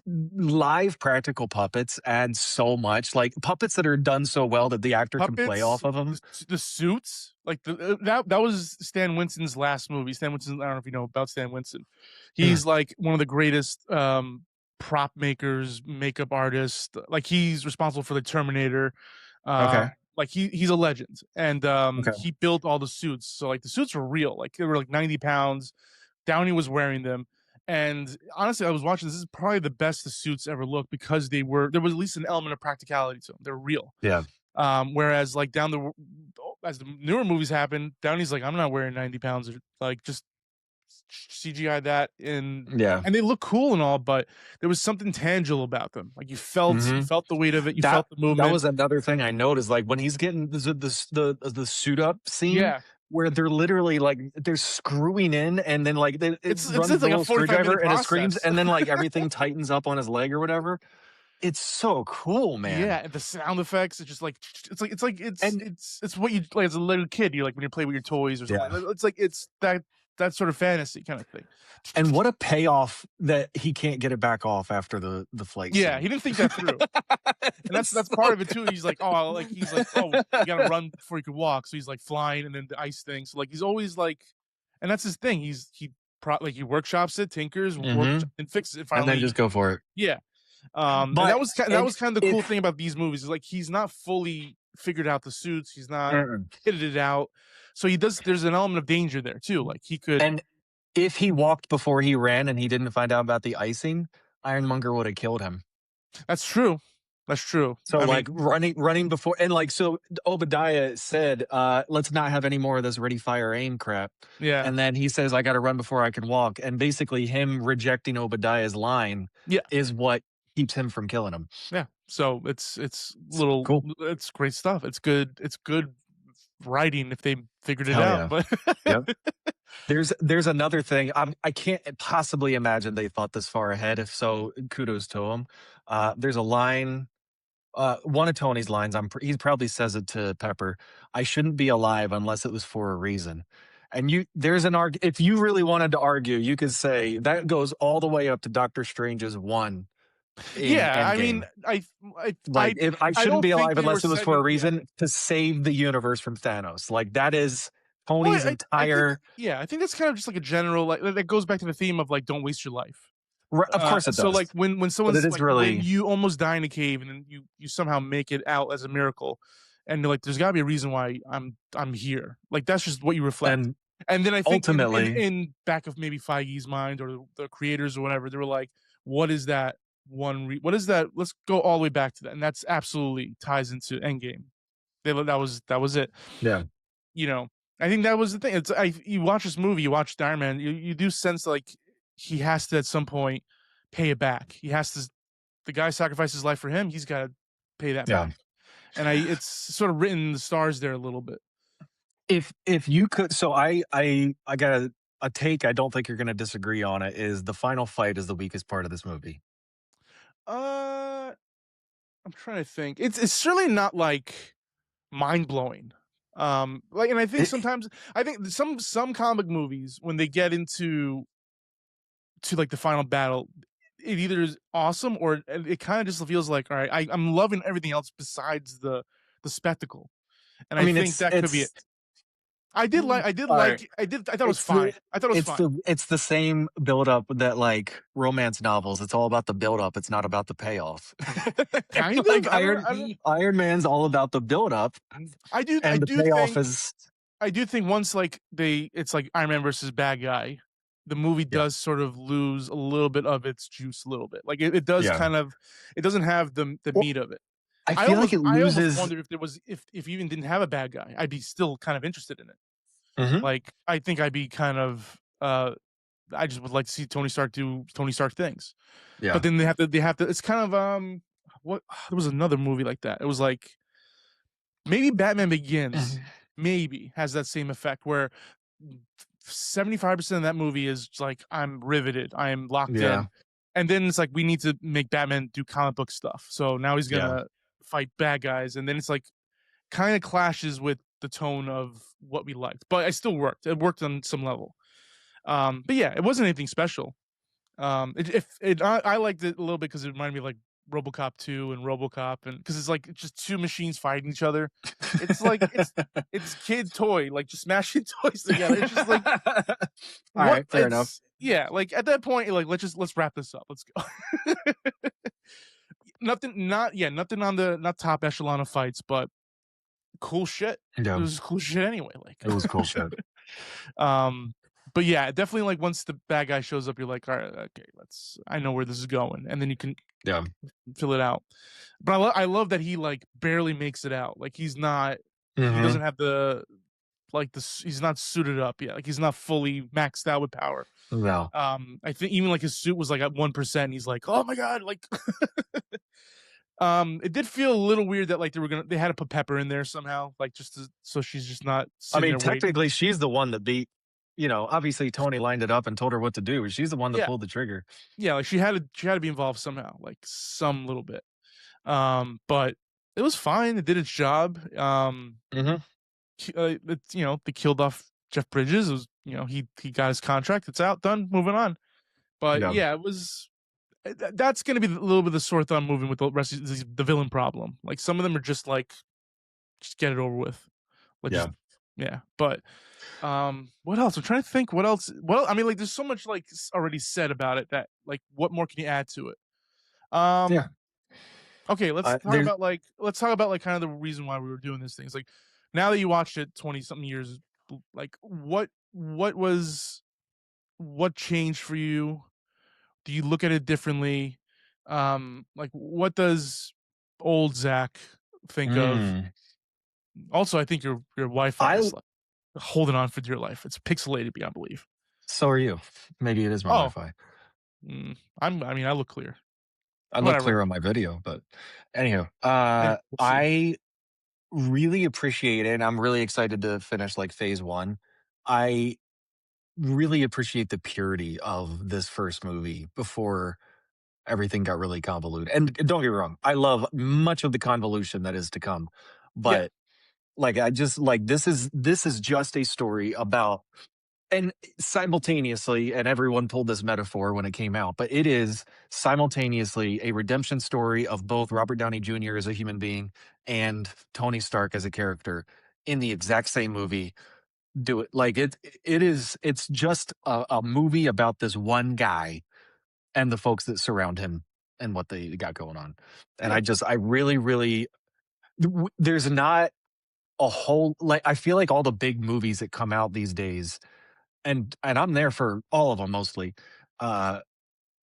live practical puppets add so much. Like puppets that are done so well that the actor can play Puppets, off of them. the suits, like that was Stan Winston's last movie. Stan Winston, I don't know if you know about Stan Winston. He's like one of the greatest prop makers, makeup artists. Like he's responsible for the Terminator. Okay. Like he's a legend, and Okay. he built all the suits. So like the suits were real. Like they were like 90 pounds. Downey was wearing them. And honestly, I was watching this. This is probably the best the suits ever looked because there was at least an element of practicality to them. They're real. Yeah. Whereas like as the newer movies happen, Downey's like, I'm not wearing 90 pounds, or like just CGI that in, Yeah. and they look cool and all, but there was something tangible about them. Like you Mhm. felt the weight of it, you That felt the that movement. was another thing I noticed, like, when he's getting the suit up scene Yeah, where they're literally, like, they're screwing in and then, like, it it's runs just the like a little 45-minute screwdriver and it screams, process. and then, like, everything tightens up on his leg or whatever. It's so cool, man. Yeah, and the sound effects, it's just like And it's what you like as a little kid. You like when you play with your toys or something. yeah. It's like it's that sort of fantasy kind of thing. And what a payoff that he can't get it back off after the flight Yeah, scene. he didn't think that through. And It's that's so part of it too. He's like, oh, you gotta run before you can walk. So he's like flying, and then the ice thing. So like he's always like, and that's his thing. He workshops it, tinkers, works Mhm. and fixes it. And then Finally, just go for it. yeah. And But that and was kind of the it cool thing about these movies is like he's not fully figured out the suits. He's not mm-mm. kitted it out. So he does. There's an element of danger there too. Like he could. And if he walked before he ran and he didn't find out about the icing, Ironmonger would have killed him. That's true. That's true. So, I like, mean, running before and, like, so Obadiah said, "Let's not have any more of this ready, fire, aim crap." yeah, And then he says, "I gotta run before I can walk." And basically him rejecting Obadiah's line yeah. is what keeps him from killing him. Yeah. So It's cool. it's great stuff. It's good writing if they figured it Hell out. yeah. But Yep. There's another thing. I can't possibly imagine they thought this far ahead. If so, kudos to them. There's a line, one of Tony's lines. He probably says it to Pepper. I shouldn't be alive unless it was for a reason. And there's an arg. If you really wanted to argue, you could say that goes all the way up to Doctor Strange's one in yeah, I mean, Endgame. I Like, if I I shouldn't don't be think alive they were unless it was for a setting. Yeah. reason to save the universe from Thanos. Like that is Well, Tony's I think entire. yeah, I think that's kind of just like a general like that goes back to the theme of like don't waste your life. Of course it So does, like when but it someone's is like when really you almost die in a cave and then you somehow make it out as a miracle, and you're like, there's got to be a reason why I'm here. Like that's just what you reflect. and And then I think ultimately, in back of maybe Feige's mind or the creators or whatever, they were like, what is that what is that? Let's go all the way back to that, and that's absolutely ties into Endgame. That was it. yeah, You know, I think that was the thing. You watch this movie, you watch Iron Man, you do sense like he has to at some point pay it back. He has to. The guy sacrificed his life for him. He's got to pay that yeah. back. And it's sort of written in the stars there a little bit. If you could, so I got a take. I don't think you're going to disagree on it. Is the final fight is the weakest part of this movie? Uh, I'm trying to think. It's certainly not like mind blowing. Like, and I think It, sometimes I think some comic movies when they get into like the final battle, it either is awesome or it kind of just feels like all right, I'm loving everything else besides the spectacle, and I I mean, think that could be it. all right. I thought it was It's fine. the I thought it was fine. it's the same build up that like romance novels. It's all about the build up. It's not about the payoff. Kind of. Like Iron Man's all about the build up, I and the do payoff think is once like it's like Iron Man versus bad guy, the movie yeah, does sort of lose a little bit of its juice a little bit. Like it does yeah. kind of it doesn't have the Well, meat of it. I feel like it I almost loses. wonder if there was if you even didn't have a bad guy, I'd be still kind of interested in it. Mhm. Like I think I'd be kind of I just would like to see Tony Stark do Tony Stark things. But Yeah. then they have to it's kind of what there was another movie like that. It was like maybe Batman Begins maybe has that same effect where 75% of that movie is like I'm riveted, I am locked Yeah. in. And then it's like we need to make Batman do comic book stuff. So now he's Yeah. gonna fight bad guys, and then it's like kind of clashes with the tone of what we liked. But I still worked. It worked on some level. But yeah, it wasn't anything special. I liked it a little bit because it reminded me of like RoboCop 2 and RoboCop, and because it's like it's just two machines fighting each other. It's like it's kid toy, like just smashing toys together. It's just like All what right, fair enough. it's yeah, like at that point, like let's wrap this up. Let's go. Nothing, not yeah, nothing on the not top echelon of fights, but cool shit. It Yeah, was cool shit anyway. Like, it was cool shit. um, but yeah, definitely like once the bad guy shows up, you're like, all right, okay, let's. I know where this is going, and then you can Yeah. fill it out. But I love that he like barely makes it out. Like he Hmm. doesn't have the he's not suited up yet. Like he's not fully maxed out with power. No. I think even like his suit was like at 1%. He's like, oh my god, like it did feel a little weird that like they had to put Pepper in there somehow, like so she's just not I sitting mean, there waiting. technically, she's the one that beat. Obviously Tony lined it up and told her what to do. She's the one that Yeah, pulled the trigger. yeah, like she had to be involved somehow, like some little bit. But it was fine. It did its job. Hmm. They killed off Jeff Bridges. It was he got his contract. It's out, done, moving on. But Yeah. yeah, it was. That's going to be a little bit of the sore thumb moving with the rest of the villain problem. Like some of them are just like, just get it over with. Like just Yeah. yeah. But what else? I'm trying to think. What else? Well, I mean, like there's so much like already said about it that like what more can you add to it? Yeah. Um, okay, There's. let's talk about like kind of the reason why we were doing these things. Like now that you watched it 20 something years, like what changed for you? Do you look at it differently? Like what does old Zach think of? Mm, Also, I think your Wi-Fi I. is like holding on for dear life. It's pixelated beyond belief. So are you. Maybe it is my Oh, Wi-Fi. I mean, I look clear. I look Whatever. clear on my video, but anyhow, Maybe we'll see. I really appreciate it. And I'm really excited to finish like phase one. I really appreciate the purity of this first movie before everything got really convoluted. And don't get me wrong, I love much of the convolution that is to come. Yeah, But like I just like this is just a story about, and simultaneously, and everyone pulled this metaphor when it came out, but it is simultaneously a redemption story of both Robert Downey Jr. as a human being and Tony Stark as a character in the exact same movie. Do it like it's just a movie about this one guy and the folks that surround him and what they got going on. And yeah. I really, really, there's not a whole, like, I feel like all the big movies that come out these days, and I'm there for all of them mostly. Uh,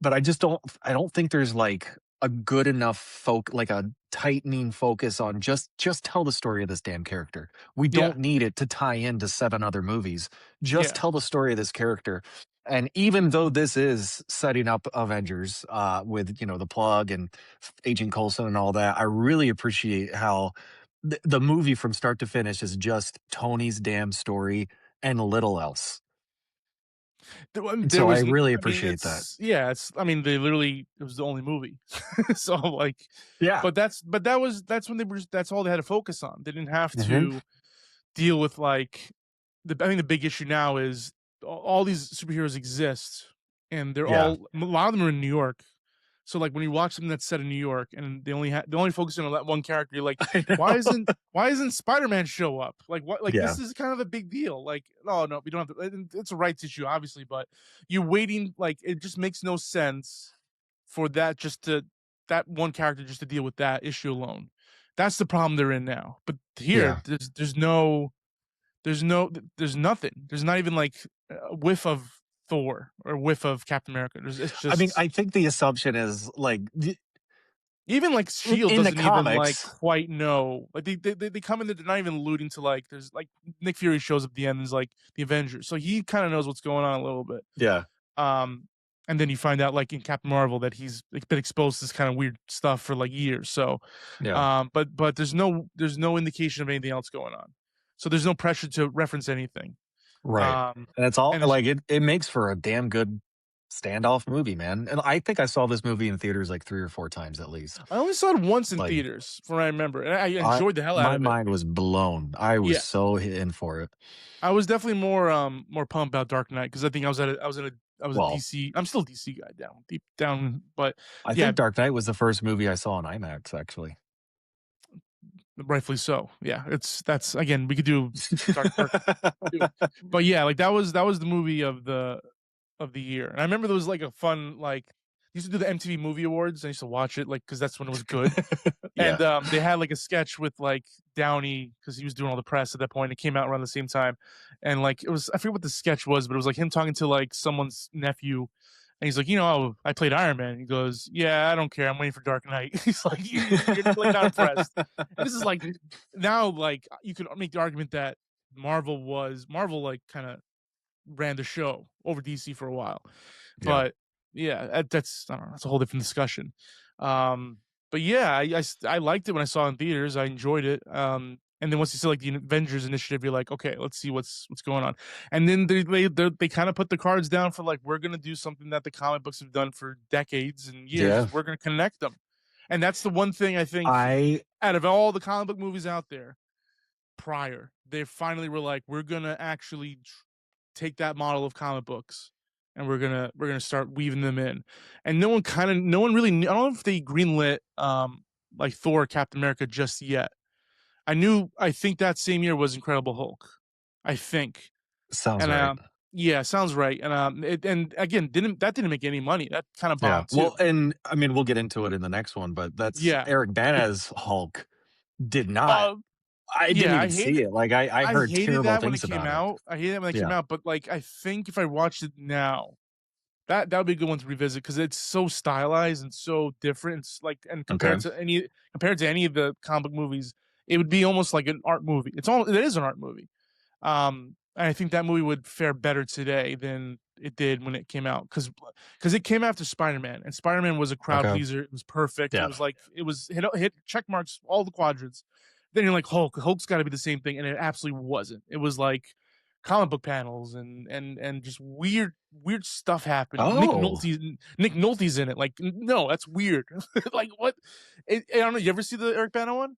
but I don't think there's like a good enough like a tightening focus on just tell the story of this damn character. We Yeah, don't need it to tie into seven other movies. Just yeah. tell the story of this character. And even though this is setting up Avengers with the plug and Agent Coulson and all that, I really appreciate how the movie from start to finish is just Tony's damn story and little else. And There so I was, really I mean, appreciate that. I mean, it was the only movie. So like, Yeah. that's when that's all they had to focus on. They didn't have Hmm. to deal with like I think the big issue now is all these superheroes exist, and Yeah. a lot of them are in New York. So like when you watch something that's set in New York and they're only focusing on that one character, you're like, I know. why isn't Spider-Man show up? Like what? Like Yeah. this is kind of a big deal. Like no, we don't have to. It's a rights issue, obviously, but you're waiting. Like it just makes no sense for that one character just to deal with that issue alone. That's the problem they're in now. But here, Yeah. there's nothing. There's not even like a whiff of Thor or whiff of Captain America. It's I mean, just I think the assumption is like even like Shield in the doesn't even like comics. quite know. Like they come in there, they're not even alluding to like there's like Nick Fury shows up at the end and is like the Avengers, so he kind of knows what's going on a little bit. Yeah. Um, and then you find out like in Captain Marvel that he's like, been exposed to this kind of weird stuff for like years. So, Yeah. but there's no indication of anything else going on. So there's no pressure to reference anything. Right. Um, And it's all and it's like it makes for a damn good. Standoff movie, man. And I think I saw this movie in theaters like 3 or 4 times at least. I only saw it once in Like, theaters, from what I remember, and I I enjoyed the hell out my of it. mind was blown. I was Yeah, so in for it. I was definitely more pumped about Dark Knight because I think I was a Well, DC. I'm still a DC guy down deep down, but I yeah, think Dark Knight was the first movie I saw in IMAX, actually. rightfully so. Yeah, that's again we could do Dark too, but yeah, like that was the movie of the year, and I remember there was like a fun like used to do the MTV Movie Awards. I used to watch it like because that's when it was good. Yeah. And they had like a sketch with like Downey because he was doing all the press at that point. It came out around the same time, and like it was I forget what the sketch was, but it was like him talking to like someone's nephew, and he's like, you know, oh, I played Iron Man. He goes, yeah, I don't care. I'm waiting for Dark Knight. He's like, you're like not impressed. And this is like now like you could make the argument that Marvel like kind of ran the show over DC for a while. Yeah. But yeah, that's I don't know, that's a whole different discussion. Um, but yeah, I liked it when I saw it in theaters. I enjoyed it. And then once you see like the Avengers Initiative, you're like, okay, let's see what's going on. And then they kind of put the cards down for like we're gonna do something that the comic books have done for decades and years. Yeah. Is we're gonna connect them, and that's the one thing I think I out of all the comic book movies out there prior, they finally were like, we're gonna actually take that model of comic books and we're gonna start weaving them in. And no one really knew, I don't know if they greenlit like Thor, Captain America just yet. I think that same year was Incredible Hulk. I think. sounds And right. yeah, sounds right. And and again didn't make any money. That kind of Yeah. bombed Well, too. and I mean, we'll get into it in the next one, but that's Yeah. Eric Bana's Hulk did not. Uh I didn't yeah, even see it. Like, I I heard hated terrible that when it things came about it. out. I hated that when it came Yeah. out, but like I think if I watched it now, that would be a good one to revisit because it's so stylized and so different. It's like and Okay. compared to any of the comic movies, it would be almost like an art movie. It is an art movie. And I think that movie would fare better today than it did when it came out because it came after Spider-Man, and Spider-Man was a crowd Okay. pleaser. It was perfect. It Yeah. was like it was hit check marks all the quadrants. Then you're like Hulk's got to be the same thing, and it absolutely wasn't. It was like comic book panels and just weird stuff happening. Oh, Nick Nolte's in it. Like no, that's weird. Like what? I don't know. You ever see the Eric Bana one?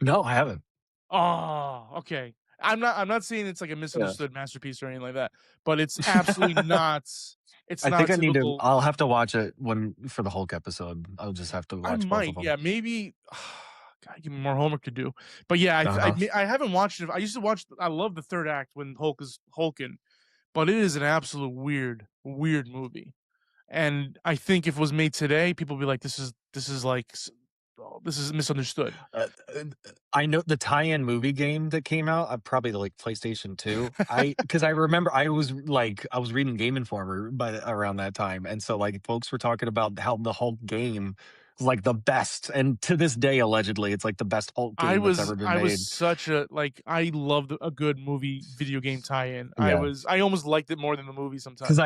no, I haven't. Oh, okay. I'm not saying it's like a Yeah. misunderstood masterpiece or anything like that, but it's absolutely not it's I not a think I need to typical. I'll have to watch it when for the Hulk episode. I'll just have to I watch both of might, them. yeah, maybe gotta give me more homework to do. But yeah, Uh-huh. I haven't watched it. I used to watch I love the 3rd act when Hulk is hulking, but it is an absolute weird movie. And I think if it was made today, people would be like, this is like oh, this is misunderstood. Uh, I know the tie-in movie game that came out, probably like PlayStation 2. Because I remember I was reading Game Informer by around that time, and so like folks were talking about how the Hulk game is like the best, and to this day, allegedly, it's like the best Hulk game that's ever been I was made. such a like I loved a good movie video game tie-in. Yeah, I almost liked it more than the movie because sometimes.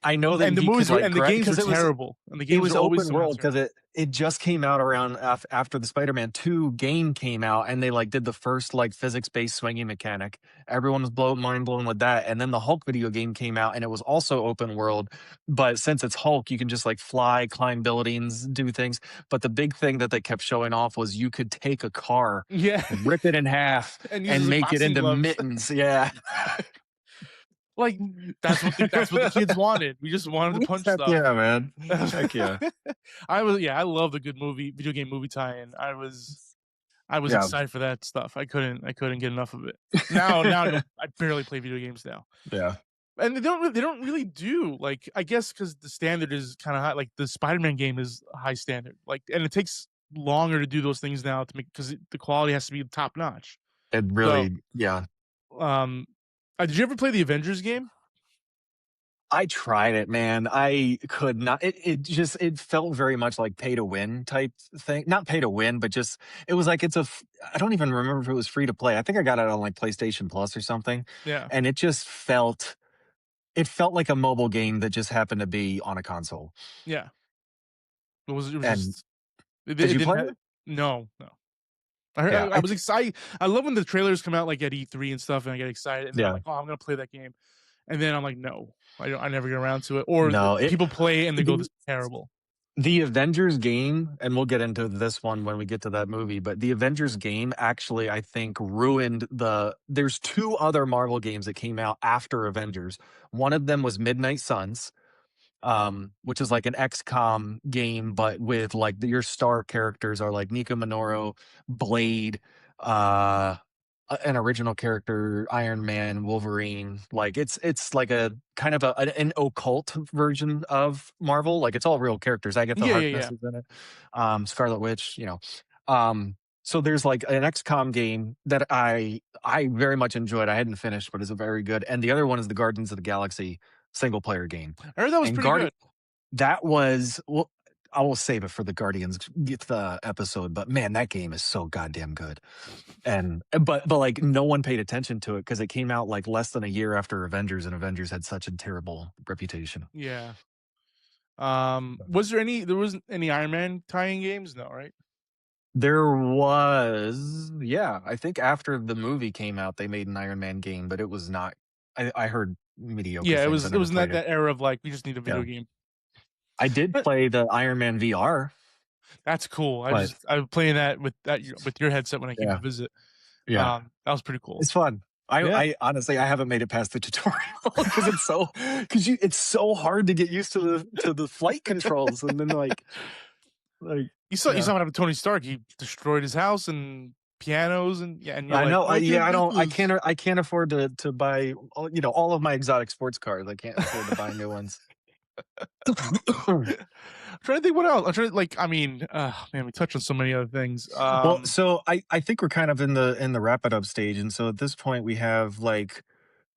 I know that And the you could movies were like and the grab games were because terrible. And the it games was are always open somehow world because terrible. it just came out around after the Spider-Man 2 game came out, and they like did the first like physics-based swinging mechanic. Everyone was mind blown with that. And then the Hulk video game came out, and it was also open world. But since it's Hulk, you can just like fly, climb buildings, do things. But the big thing that they kept showing off was you could take a car, Yeah. rip it in half, And use it and as, like, make it boxing into gloves. mittens. Yeah. Like, that's what the kids wanted. We just wanted to punch Heck stuff. yeah, man. Heck yeah. I loved a good video game movie tie-in. I was Yeah. excited for that stuff. I couldn't get enough of it. Now I barely play video games now. Yeah. And they don't really do like I guess because the standard is kind of high. Like the Spider-Man game is a high standard. Like and it takes longer to do those things now to make because the quality has to be top notch. It So really, yeah. um, did you ever play the Avengers game? I tried it, man. I could not. It just it felt very much like pay to win type thing. Not pay to win, but just it was like I don't even remember if it was free to play. I think I got it on like PlayStation Plus or something, Yeah, and it felt like a mobile game that just happened to be on a console. yeah. It was And just did it you didn't play have it? no. Yeah, I was excited. I love when the trailers come out like at E3 and stuff, and I get excited, and then I'm yeah. like, oh, I'm gonna play that game. and then I'm like, no, I never get around to it. Or No, it people play and they go, this the is terrible. the Avengers game, and we'll get into this one when we get to that movie, but the Avengers game actually, I think, ruined there's 2 other Marvel games that came out after Avengers. One of them was Midnight Suns, which is like an XCOM game, but with like your star characters are like Nico Minoru, Blade, uh, an original character, Iron Man, Wolverine. Like it's like a kind of an occult version of Marvel. Like it's all real characters. Agatha Yeah, yeah, Harkness yeah. is in it. Scarlet Witch. So there's like an XCOM game that I very much enjoyed. I hadn't finished, but it's a very good. And the other one is the Guardians of the Galaxy single player game. I heard that was And pretty good. that was well, I will save it for the Guardians episode, but man, that game is so goddamn good. And but like no one paid attention to it because it came out like less than a year after Avengers, and Avengers had such a terrible reputation. Yeah. There wasn't any Iron Man tie-in games? No, right? There was, yeah, I think after the movie came out, they made an Iron Man game, but it was not. I heard mediocre Yeah, things. I it never was in that, played it. that era of like we just need a Yeah, video game. I did But play the Iron Man VR, that's cool. but I was playing that with your headset when I came to yeah, visit. yeah. That was pretty cool. It's fun. Yeah. I honestly I haven't made it past the tutorial because it's so hard to get used to the flight controls and then like You yeah. saw what happened to Tony Stark. He destroyed his house and pianos, and yeah, and you're I like, know. look Yeah, at this. I can't afford to buy all of my exotic sports cars. I can't afford to buy new ones. I'm trying to think what else. I'm trying to like. I mean, man, we touched on so many other things. Well, so I think we're kind of in the wrap it up stage, and so at this point we have like,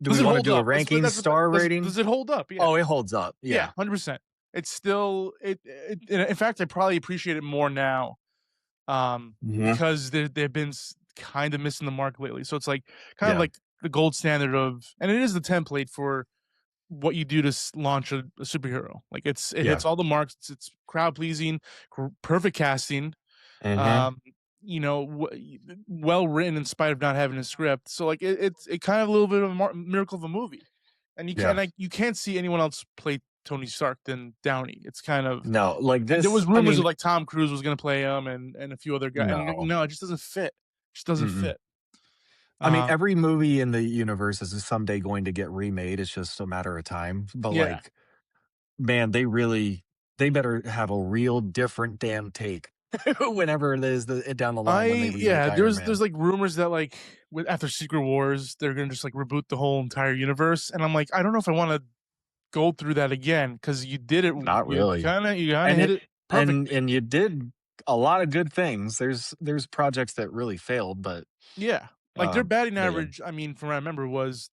do Does we it want to hold do a up? ranking star rating? Does it hold up? Yeah, Oh, it holds up. yeah, Yeah. 100%. It's still in fact, I probably appreciate it more now, Mhm. because they've been kind of missing the mark lately. So it's like kind of Yeah. like the gold standard of, and it is the template for what you do to launch a superhero. Like it Yeah. hits all the marks. It's crowd pleasing, perfect casting. Hmm. Um, well written in spite of not having a script. So like it kind of a little bit of a miracle of a movie, and Yeah. you can't see anyone else play Tony Stark than Downey. It's kind of, No, like and there was this. I rumors of mean, like Tom Cruise was going to play him, and a few other guys, and you're like, no. no, it just doesn't fit. It just doesn't Mm-mm. fit. I mean, Uh, every movie in the universe is someday going to get remade. It's just a matter of time. But yeah. like, man, they better have a real different damn take whenever it is down the line when they remake Iron There's Man. like rumors that like after Secret Wars they're gonna just like reboot the whole entire universe, and I'm like, I don't know if I want to go through that again, because you did it, Not really. you kind of And hit it it perfect. and you did a lot of good things. There's projects that really failed, Yeah, like their batting but yeah. average, I mean, from what I remember, was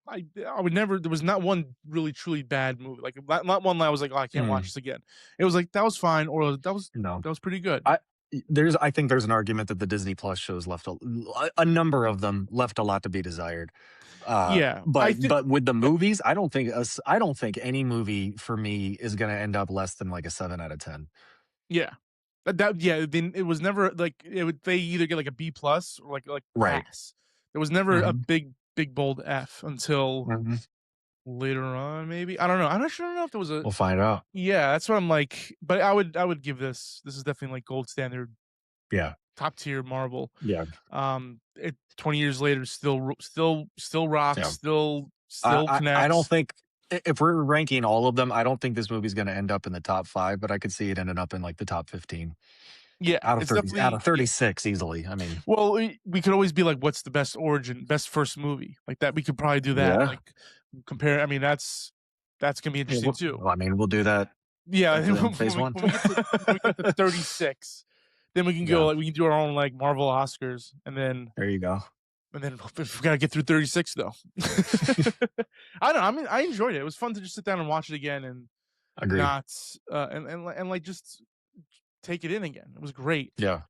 I would never. There was not one really truly bad movie. Like not one that I was like, oh, I can't watch Mm, this again. It was like that was fine, or no. that was pretty good. I think there's an argument that the Disney Plus shows left a number of them left a lot to be desired. Yeah, I think. But with the movies, I don't think any movie for me is gonna end up less than like a 7 out of 10. Yeah, yeah. Then it was never like it would. They either get like a B plus or like Right. pass. There was never a Mhm, big bold F until mhm. later on. Maybe I don't know. I'm not sure. I don't know if there was a. We'll find out. Yeah, that's what I'm like. But I would give this. This is definitely like gold standard, Yeah. top tier Marvel. Yeah. It 20 years later still rocks, Yeah. still I don't connects. think if we're ranking all of them, I don't think this movie's gonna end up in the top 5, but I could see it ending up in like the top 15 Yeah, it's out definitely, of yeah. 36 easily. I mean, Well, we could always be like, what's the best first movie? Like that, we could probably do that. yeah. Like compare. I mean, that's gonna be Yeah, interesting too. well, I mean, we'll do that Yeah, in phase 1. when we get to 36, then we can go Yeah, like we can do our own like Marvel Oscars, there you go. and then we gotta get through 36 though. I don't know. I mean, I enjoyed it. It was fun to just sit down and watch it again, and Agreed. not and like just take it in again. It was great. Yeah.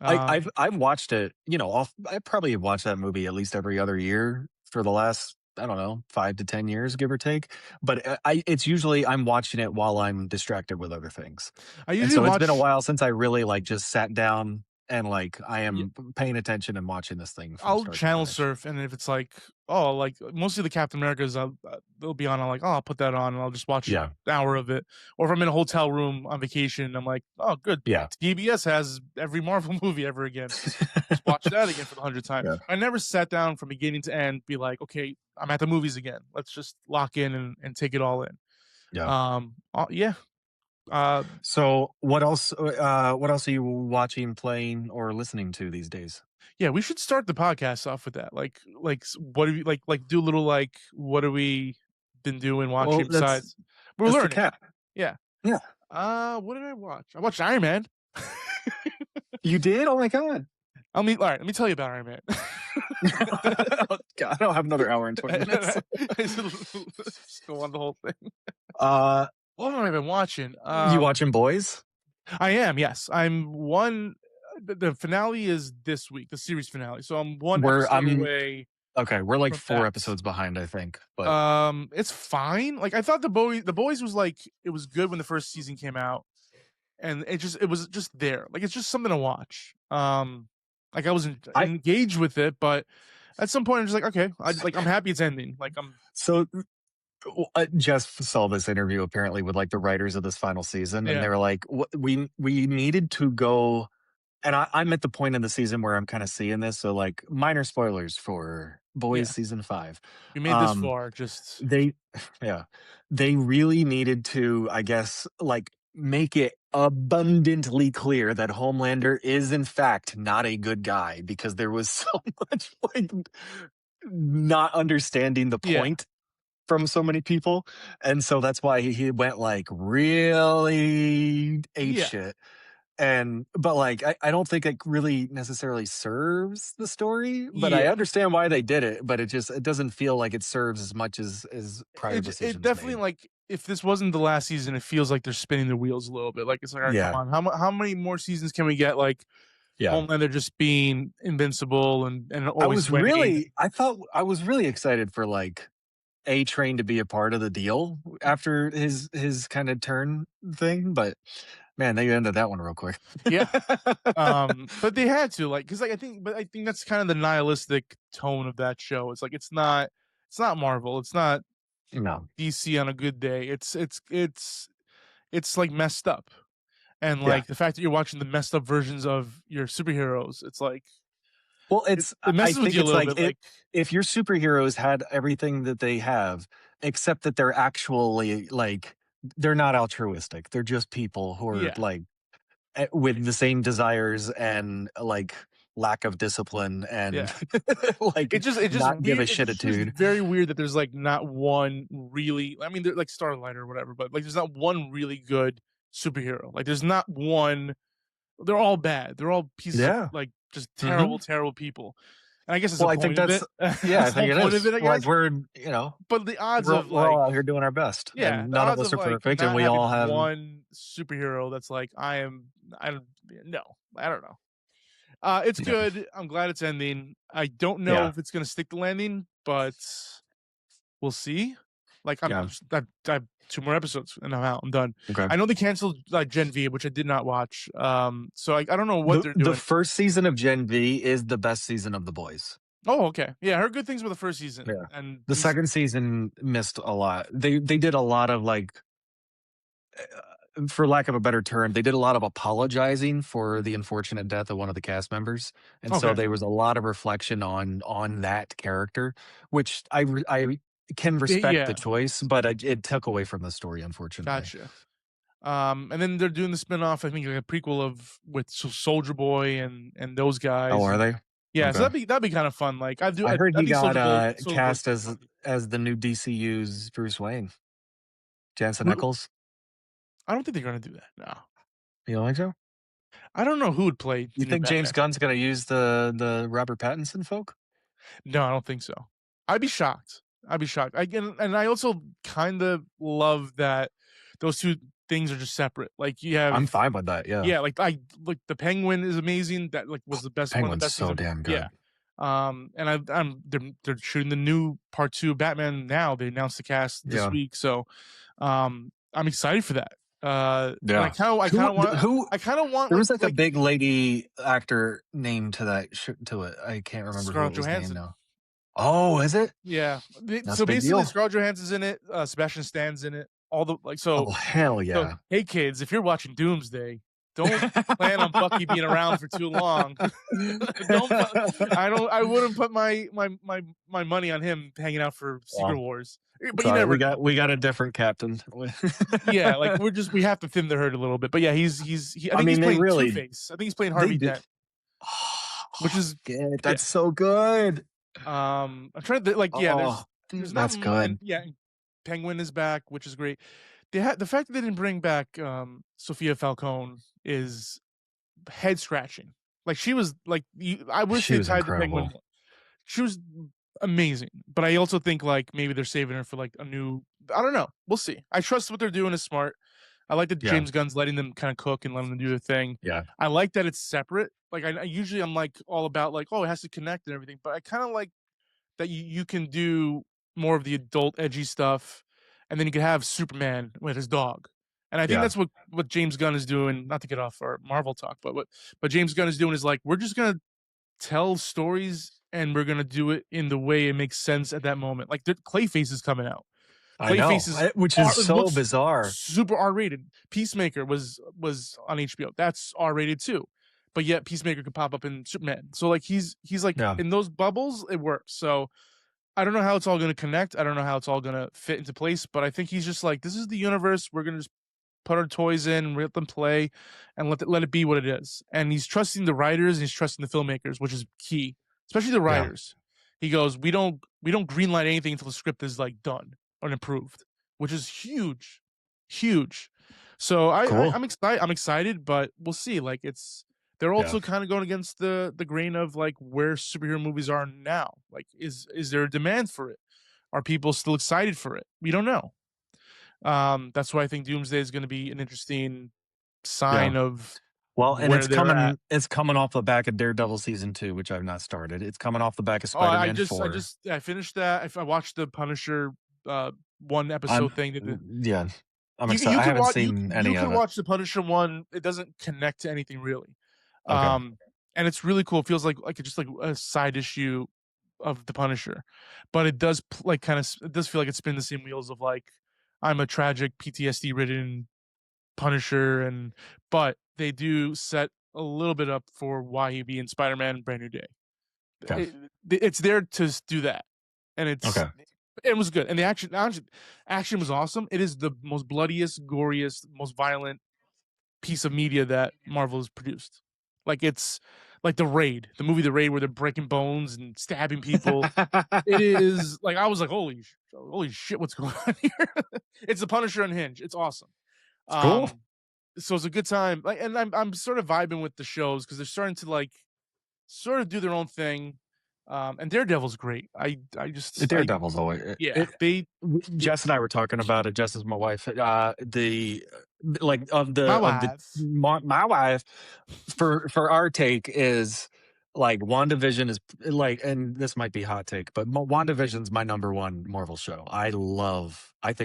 Um, I've watched it, I probably have watched that movie at least every other year for the last, I don't know, 5 to 10 years, give or take. But it's usually I'm watching it while I'm distracted with other things. I And usually so it's been a watch. while since I really like just sat down and like I am paying attention and watching this thing from I'll start to channel finish. surf, and if it's like, oh, like mostly the Captain Americas, they'll be on. I'm like, oh, I'll put that on, and I'll just watch Yeah, an hour of it. Or if I'm in a hotel room on vacation, I'm like, oh, good. yeah, TBS has every Marvel movie ever again. Just watch that again for the 100th time. yeah, I never sat down from beginning to end, be like, okay, I'm at the movies again. Let's just lock in and take it all in. yeah. Yeah. Uh, So what else? What else are you watching, playing, or listening to these days? yeah, we should start the podcast off with that. What have you do a little what have we been doing, Well, watching besides we're that's the learning. cat. Yeah. Yeah, What did I watch? I watched Iron Man. you did. Oh my god. All right, let me tell you about Iron Man. God, I don't have another hour and 20 minutes. Just go on the whole thing. uh, What have I been watching? you watching Boys? I am, yes. I'm one the finale is this week, the series finale. So I'm one We're episode I'm away okay. We're like from 4 that. episodes behind, I think. But It's fine. Like I thought the boys was like it was good when the first season came out, and it was just there. Like it's just something to watch. Like I wasn't I engaged with it, but at some point I'm just like, okay, I'm happy it's ending. Like I'm so Jess saw this interview apparently with like the writers of this final season, and yeah, they were like, "What we needed to go." And I'm at the point in the season where I'm kind of seeing this, so like minor spoilers for Boys yeah. season 5. We made this Um, far. Just they, yeah, they really needed to, I guess, like make it abundantly clear that Homelander is in fact not a good guy because there was so much like not understanding the yeah, point from so many people. And so that's why he went like really ape yeah. shit. And but like I don't think it really necessarily serves the story, but I Yeah. understand why they did it, but it doesn't feel like it serves as much as prior It decisions definitely made. if this wasn't the last season, it feels like they're spinning the wheels a little bit. Like it's like, all right, come Yeah. on, how many more seasons can we get? Like Yeah. Homelander just being invincible and always winning. I was really excited for like A Train to be a part of the deal after his kind of turn thing, but man, they ended that one real quick. Yeah. But they had to because I think that's kind of the nihilistic tone of that show. It's like it's not Marvel, it's not No. DC on a good day. It's like messed up, and Yeah. like the fact that you're watching the messed up versions of your superheroes, it's like Well, it, it's it I messes with think you a it's little like bit. Like if your superheroes had everything that they have, except that they're actually like they're not altruistic. They're just people who are yeah, like with the same desires and like lack of discipline and yeah. like It just not give a weird. It's just shititude. very weird that there's like not one really. I mean, they're like Starlight or whatever, but like there's not one really good superhero. Like there's not one. They're all bad. They're all pieces of Yeah. just Hmm. terrible, terrible people. And I guess that's Well, the I think point of that's it. yeah, I That's the think whole it point of is. it, I Like guess. we're But the odds of we're all out here doing our best, yeah, and the none of odds us of are like perfect, and not we having all have one superhero that's like I don't no, I don't know. It's yeah, good. I'm glad it's ending. I don't know yeah, if it's gonna stick the landing, but we'll see. Like yeah. I have 2 more episodes and I'm out. I'm done. Okay. I know they canceled like Gen V, which I did not watch. So I don't know what they're The doing. first season of Gen V is the best season of The Boys. Oh, okay. Yeah, I heard good things about the first season, Yeah. and The second season missed a lot. They did a lot of like for lack of a better term, they did a lot of apologizing for the unfortunate death of one of the cast members. And so okay, there was a lot of reflection on that character, which I can respect the yeah, choice, but it took away from the story unfortunately. gotcha. And then they're doing the spinoff. I think like a prequel of with Soldier Boy and those Oh, guys, are and they? yeah, so Okay. that'd be kind of fun. Like I heard I he think got Soldier Boy's cast pretty funny. as the new DCU's Bruce Wayne. Jansen Who? Nichols. I don't think they're gonna do that. No, You don't think so? I don't know who would play You the new think James Batman. Gunn's gonna use the Robert Pattinson folk? No, I don't think so. I'd be shocked. I'd be shocked. And I also kind of love that those two things are just separate. Like you I'm have, fine with that, yeah. yeah, I like the Penguin is amazing. That like was the best one of the Penguin's best so season. damn Yeah. good. And I'm they're shooting the new part 2 of Batman now. They announced the cast this Yeah. week, so I'm excited for that. And Yeah. Who who I kind of want there was like a like big lady actor named to that to it. I can't remember who it Scarlett was named Johansson. now. Oh, is it? Yeah. That's a So big basically, deal. Scarlett Johansson's in it. Sebastian Stan's in it. All the like. Oh, hell So yeah. hey kids, if you're watching Doomsday, don't plan on Bucky being around for too long. don't. I wouldn't put my money on him hanging out for Secret Well, Wars. it's But you all right. never We know. got a different captain. Yeah, like we have to thin the herd a little bit. But yeah, I I think he's mean, playing Two Face. I think he's playing they Harvey did. Dent, which Oh, is good. yeah. That's so good. I'm trying to like yeah. Oh, There's not that's and good. yeah. Penguin is back, which is great. The fact that they didn't bring back Sophia Falcone is head scratching. Like she was like I wish She they was tied the Penguin incredible. more. She was amazing, but I also think like maybe they're saving her for like a new. I don't know. We'll see. I trust what they're doing is smart. I like that Yeah, James Gunn's letting them kind of cook and letting them do their thing. yeah, I like that it's separate. Like I usually I'm like all about like oh it has to connect and everything, but I kind of like that you can do more of the adult edgy stuff, and then you can have Superman with his dog. And I think yeah, that's what James Gunn is doing. Not to get off our Marvel talk, but what James Gunn is doing is like we're just gonna tell stories and we're gonna do it in the way it makes sense at that moment. Like the Clayface is coming out. I know, Clayface is which is it so looks bizarre. super R-rated. Peacemaker was on HBO. That's R-rated too. But yet Peacemaker could pop up in Superman. So like he's like Yeah, in those bubbles, it works. So I don't know how it's all going to connect. I don't know how it's all going to fit into place, but I think he's just like, this is the universe. We're going to just put our toys in, let them play, and let it be what it is. And he's trusting the writers and he's trusting the filmmakers, which is key, especially the yeah, writers. He goes, we don't greenlight anything until the script is like done or improved, which is huge, huge. So cool. I'm excited. I'm excited, but we'll see. Like they're Yeah, also kind of going against the grain of like where superhero movies are now. Like, is there a demand for it? Are people still excited for it? We don't know. That's why I think Doomsday is going to be an interesting yeah. sign of Well, and where they're at. it's coming off the back of Daredevil season 2, which I've not started. It's coming off the back of Oh, Spider-Man 4. I finished that. If I watched the Punisher one I'm episode thing, yeah, I'm excited. you I can haven't watch seen you any can of it. watch the Punisher one. It doesn't connect to anything really, Okay, and it's really cool. It feels like just like a side issue of the Punisher, but it does like kind of it does feel like it's spinning the same wheels of like I'm a tragic PTSD ridden Punisher, and but they do set a little bit up for why he'd be in Spider-Man Brand New Day. okay, It's there to do that, and okay. it was good, and the action was awesome. It is the most bloodiest, goriest, most violent piece of media that Marvel has produced. Like it's like the movie The Raid, where they're breaking bones and stabbing people. It is like I was like, holy shit, what's going on here? It's the Punisher unhinged. It's awesome. It's cool. Um, so it's a good time. Like, and I'm sort of vibing with the shows because they're starting to like sort of do their own thing. And Daredevil's great. I The just Daredevil's always yeah they Jess and I were talking about it. Jess is my wife. The like of my the wife. my wife for our take is like WandaVision is like, and this might be hot take, but WandaVision's my number one Marvel show. I think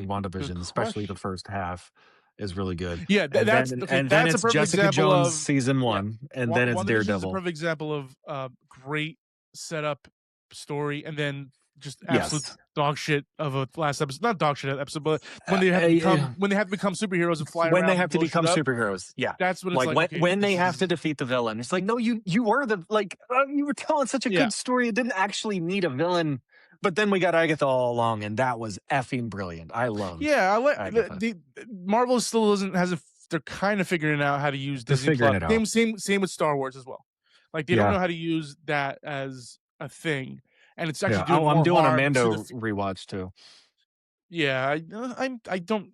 Good WandaVision, especially the question. first half, is really good. Yeah, that's okay. And then That's a it's perfect Jessica example Jones of season yeah. 1, and then it's WandaVision is a Daredevil. perfect example of great setup story, and then just absolute Yes. dog shit of a last episode. Not dog shit episode, but Uh, when they have to become superheroes and fly when they around and have to blow shit become up. superheroes, yeah. That's when it's Like like okay, when they this have is to defeat the villain, it's like, no, you were the like you were telling such a yeah. good story. It didn't actually need a villain, but then we got Agatha all along, and that was effing brilliant. I loved Yeah, I like Agatha. Marvel still doesn't has a. They're kind of figuring out how to use They're Disney figuring Plus. it out. Same with Star Wars as well. Like they don't Yeah, know how to use that as a thing, and it's actually yeah. doing Oh, I'm more doing a harm to Mando the. rewatch too. Yeah, I don't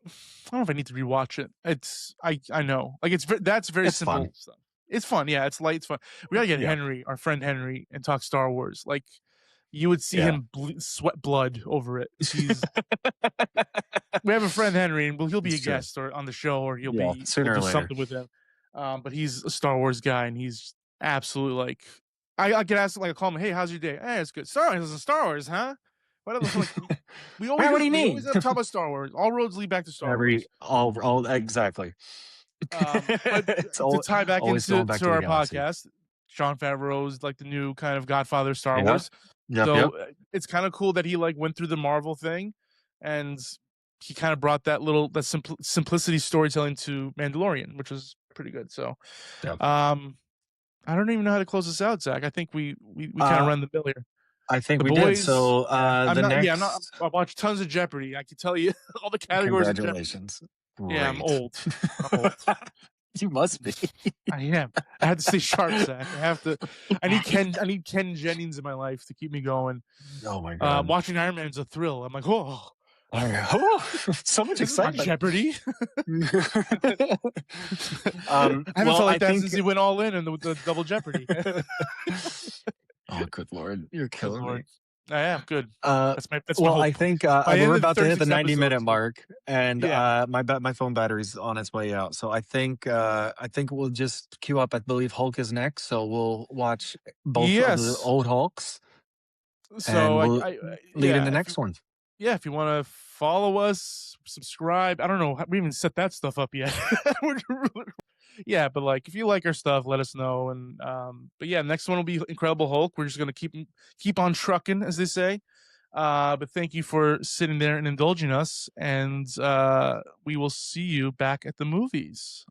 know if I need to rewatch it. It's I know like that's very It's fun. simple stuff. It's fun, yeah. It's light, it's fun. We gotta get Yeah, Henry, our friend Henry, and talk Star Wars. Like you would see yeah. him sweat blood over it. We have a friend Henry, and he'll be It's a true. guest or on the show, or Yeah, we'll sooner or do later. something with him. But he's a Star Wars guy, and he's absolutely like I get asked like I call him, hey, how's your day? Hey, it's good. Star Wars, Star Wars, huh? Whatever. Like We Man, always what do just you we always mean? end up talking about Star Wars. All roads lead back to Star Every Wars. all exactly. But It's to all tie back always going back to to the our galaxy. podcast, Sean Favreau's like the new kind of Godfather of Star Yeah. Wars. Yep, So yep. it's kind of cool that he like went through the Marvel thing, and he kind of brought that little simplicity storytelling to Mandalorian, which was pretty good. So, Yep. I don't even know how to close this out, Zach. I think we kind of Uh, run the mill here. I think The we did. boys. So, Yeah, I'm the not. Yeah, I'm not. next I watch tons of Jeopardy. I can tell you all the categories in Jeopardy. congratulations. Yeah, I'm Great. old. I'm old. You must be. I am. I have to stay sharp, Zach. I have to. I need Ken. I need Ken Jennings in my life to keep me going. Oh my god. Watching Iron Man is a thrill. I'm like, oh, Oh, so much this is my excitement. Jeopardy. I haven't Well, felt I like that think since he went all in the double Jeopardy. Oh, good lord. You're Good killing me. lord. I am good. Uh, That's my well, I hope. think By the end we're of the about to hit the 36 90-minute episodes. mark, and Yeah. my phone battery's on its way out. So I think we'll just queue up. I believe Hulk is next, so we'll watch both of the Yes. old Hulks, and So we'll lead in the yeah. next one. If you want to follow us, subscribe. I don't know. We haven't set that stuff up yet. Yeah, but like if you like our stuff, let us know. And but yeah, next one will be Incredible Hulk. We're just gonna keep on trucking, as they say. But thank you for sitting there and indulging us. And we will see you back at the movies.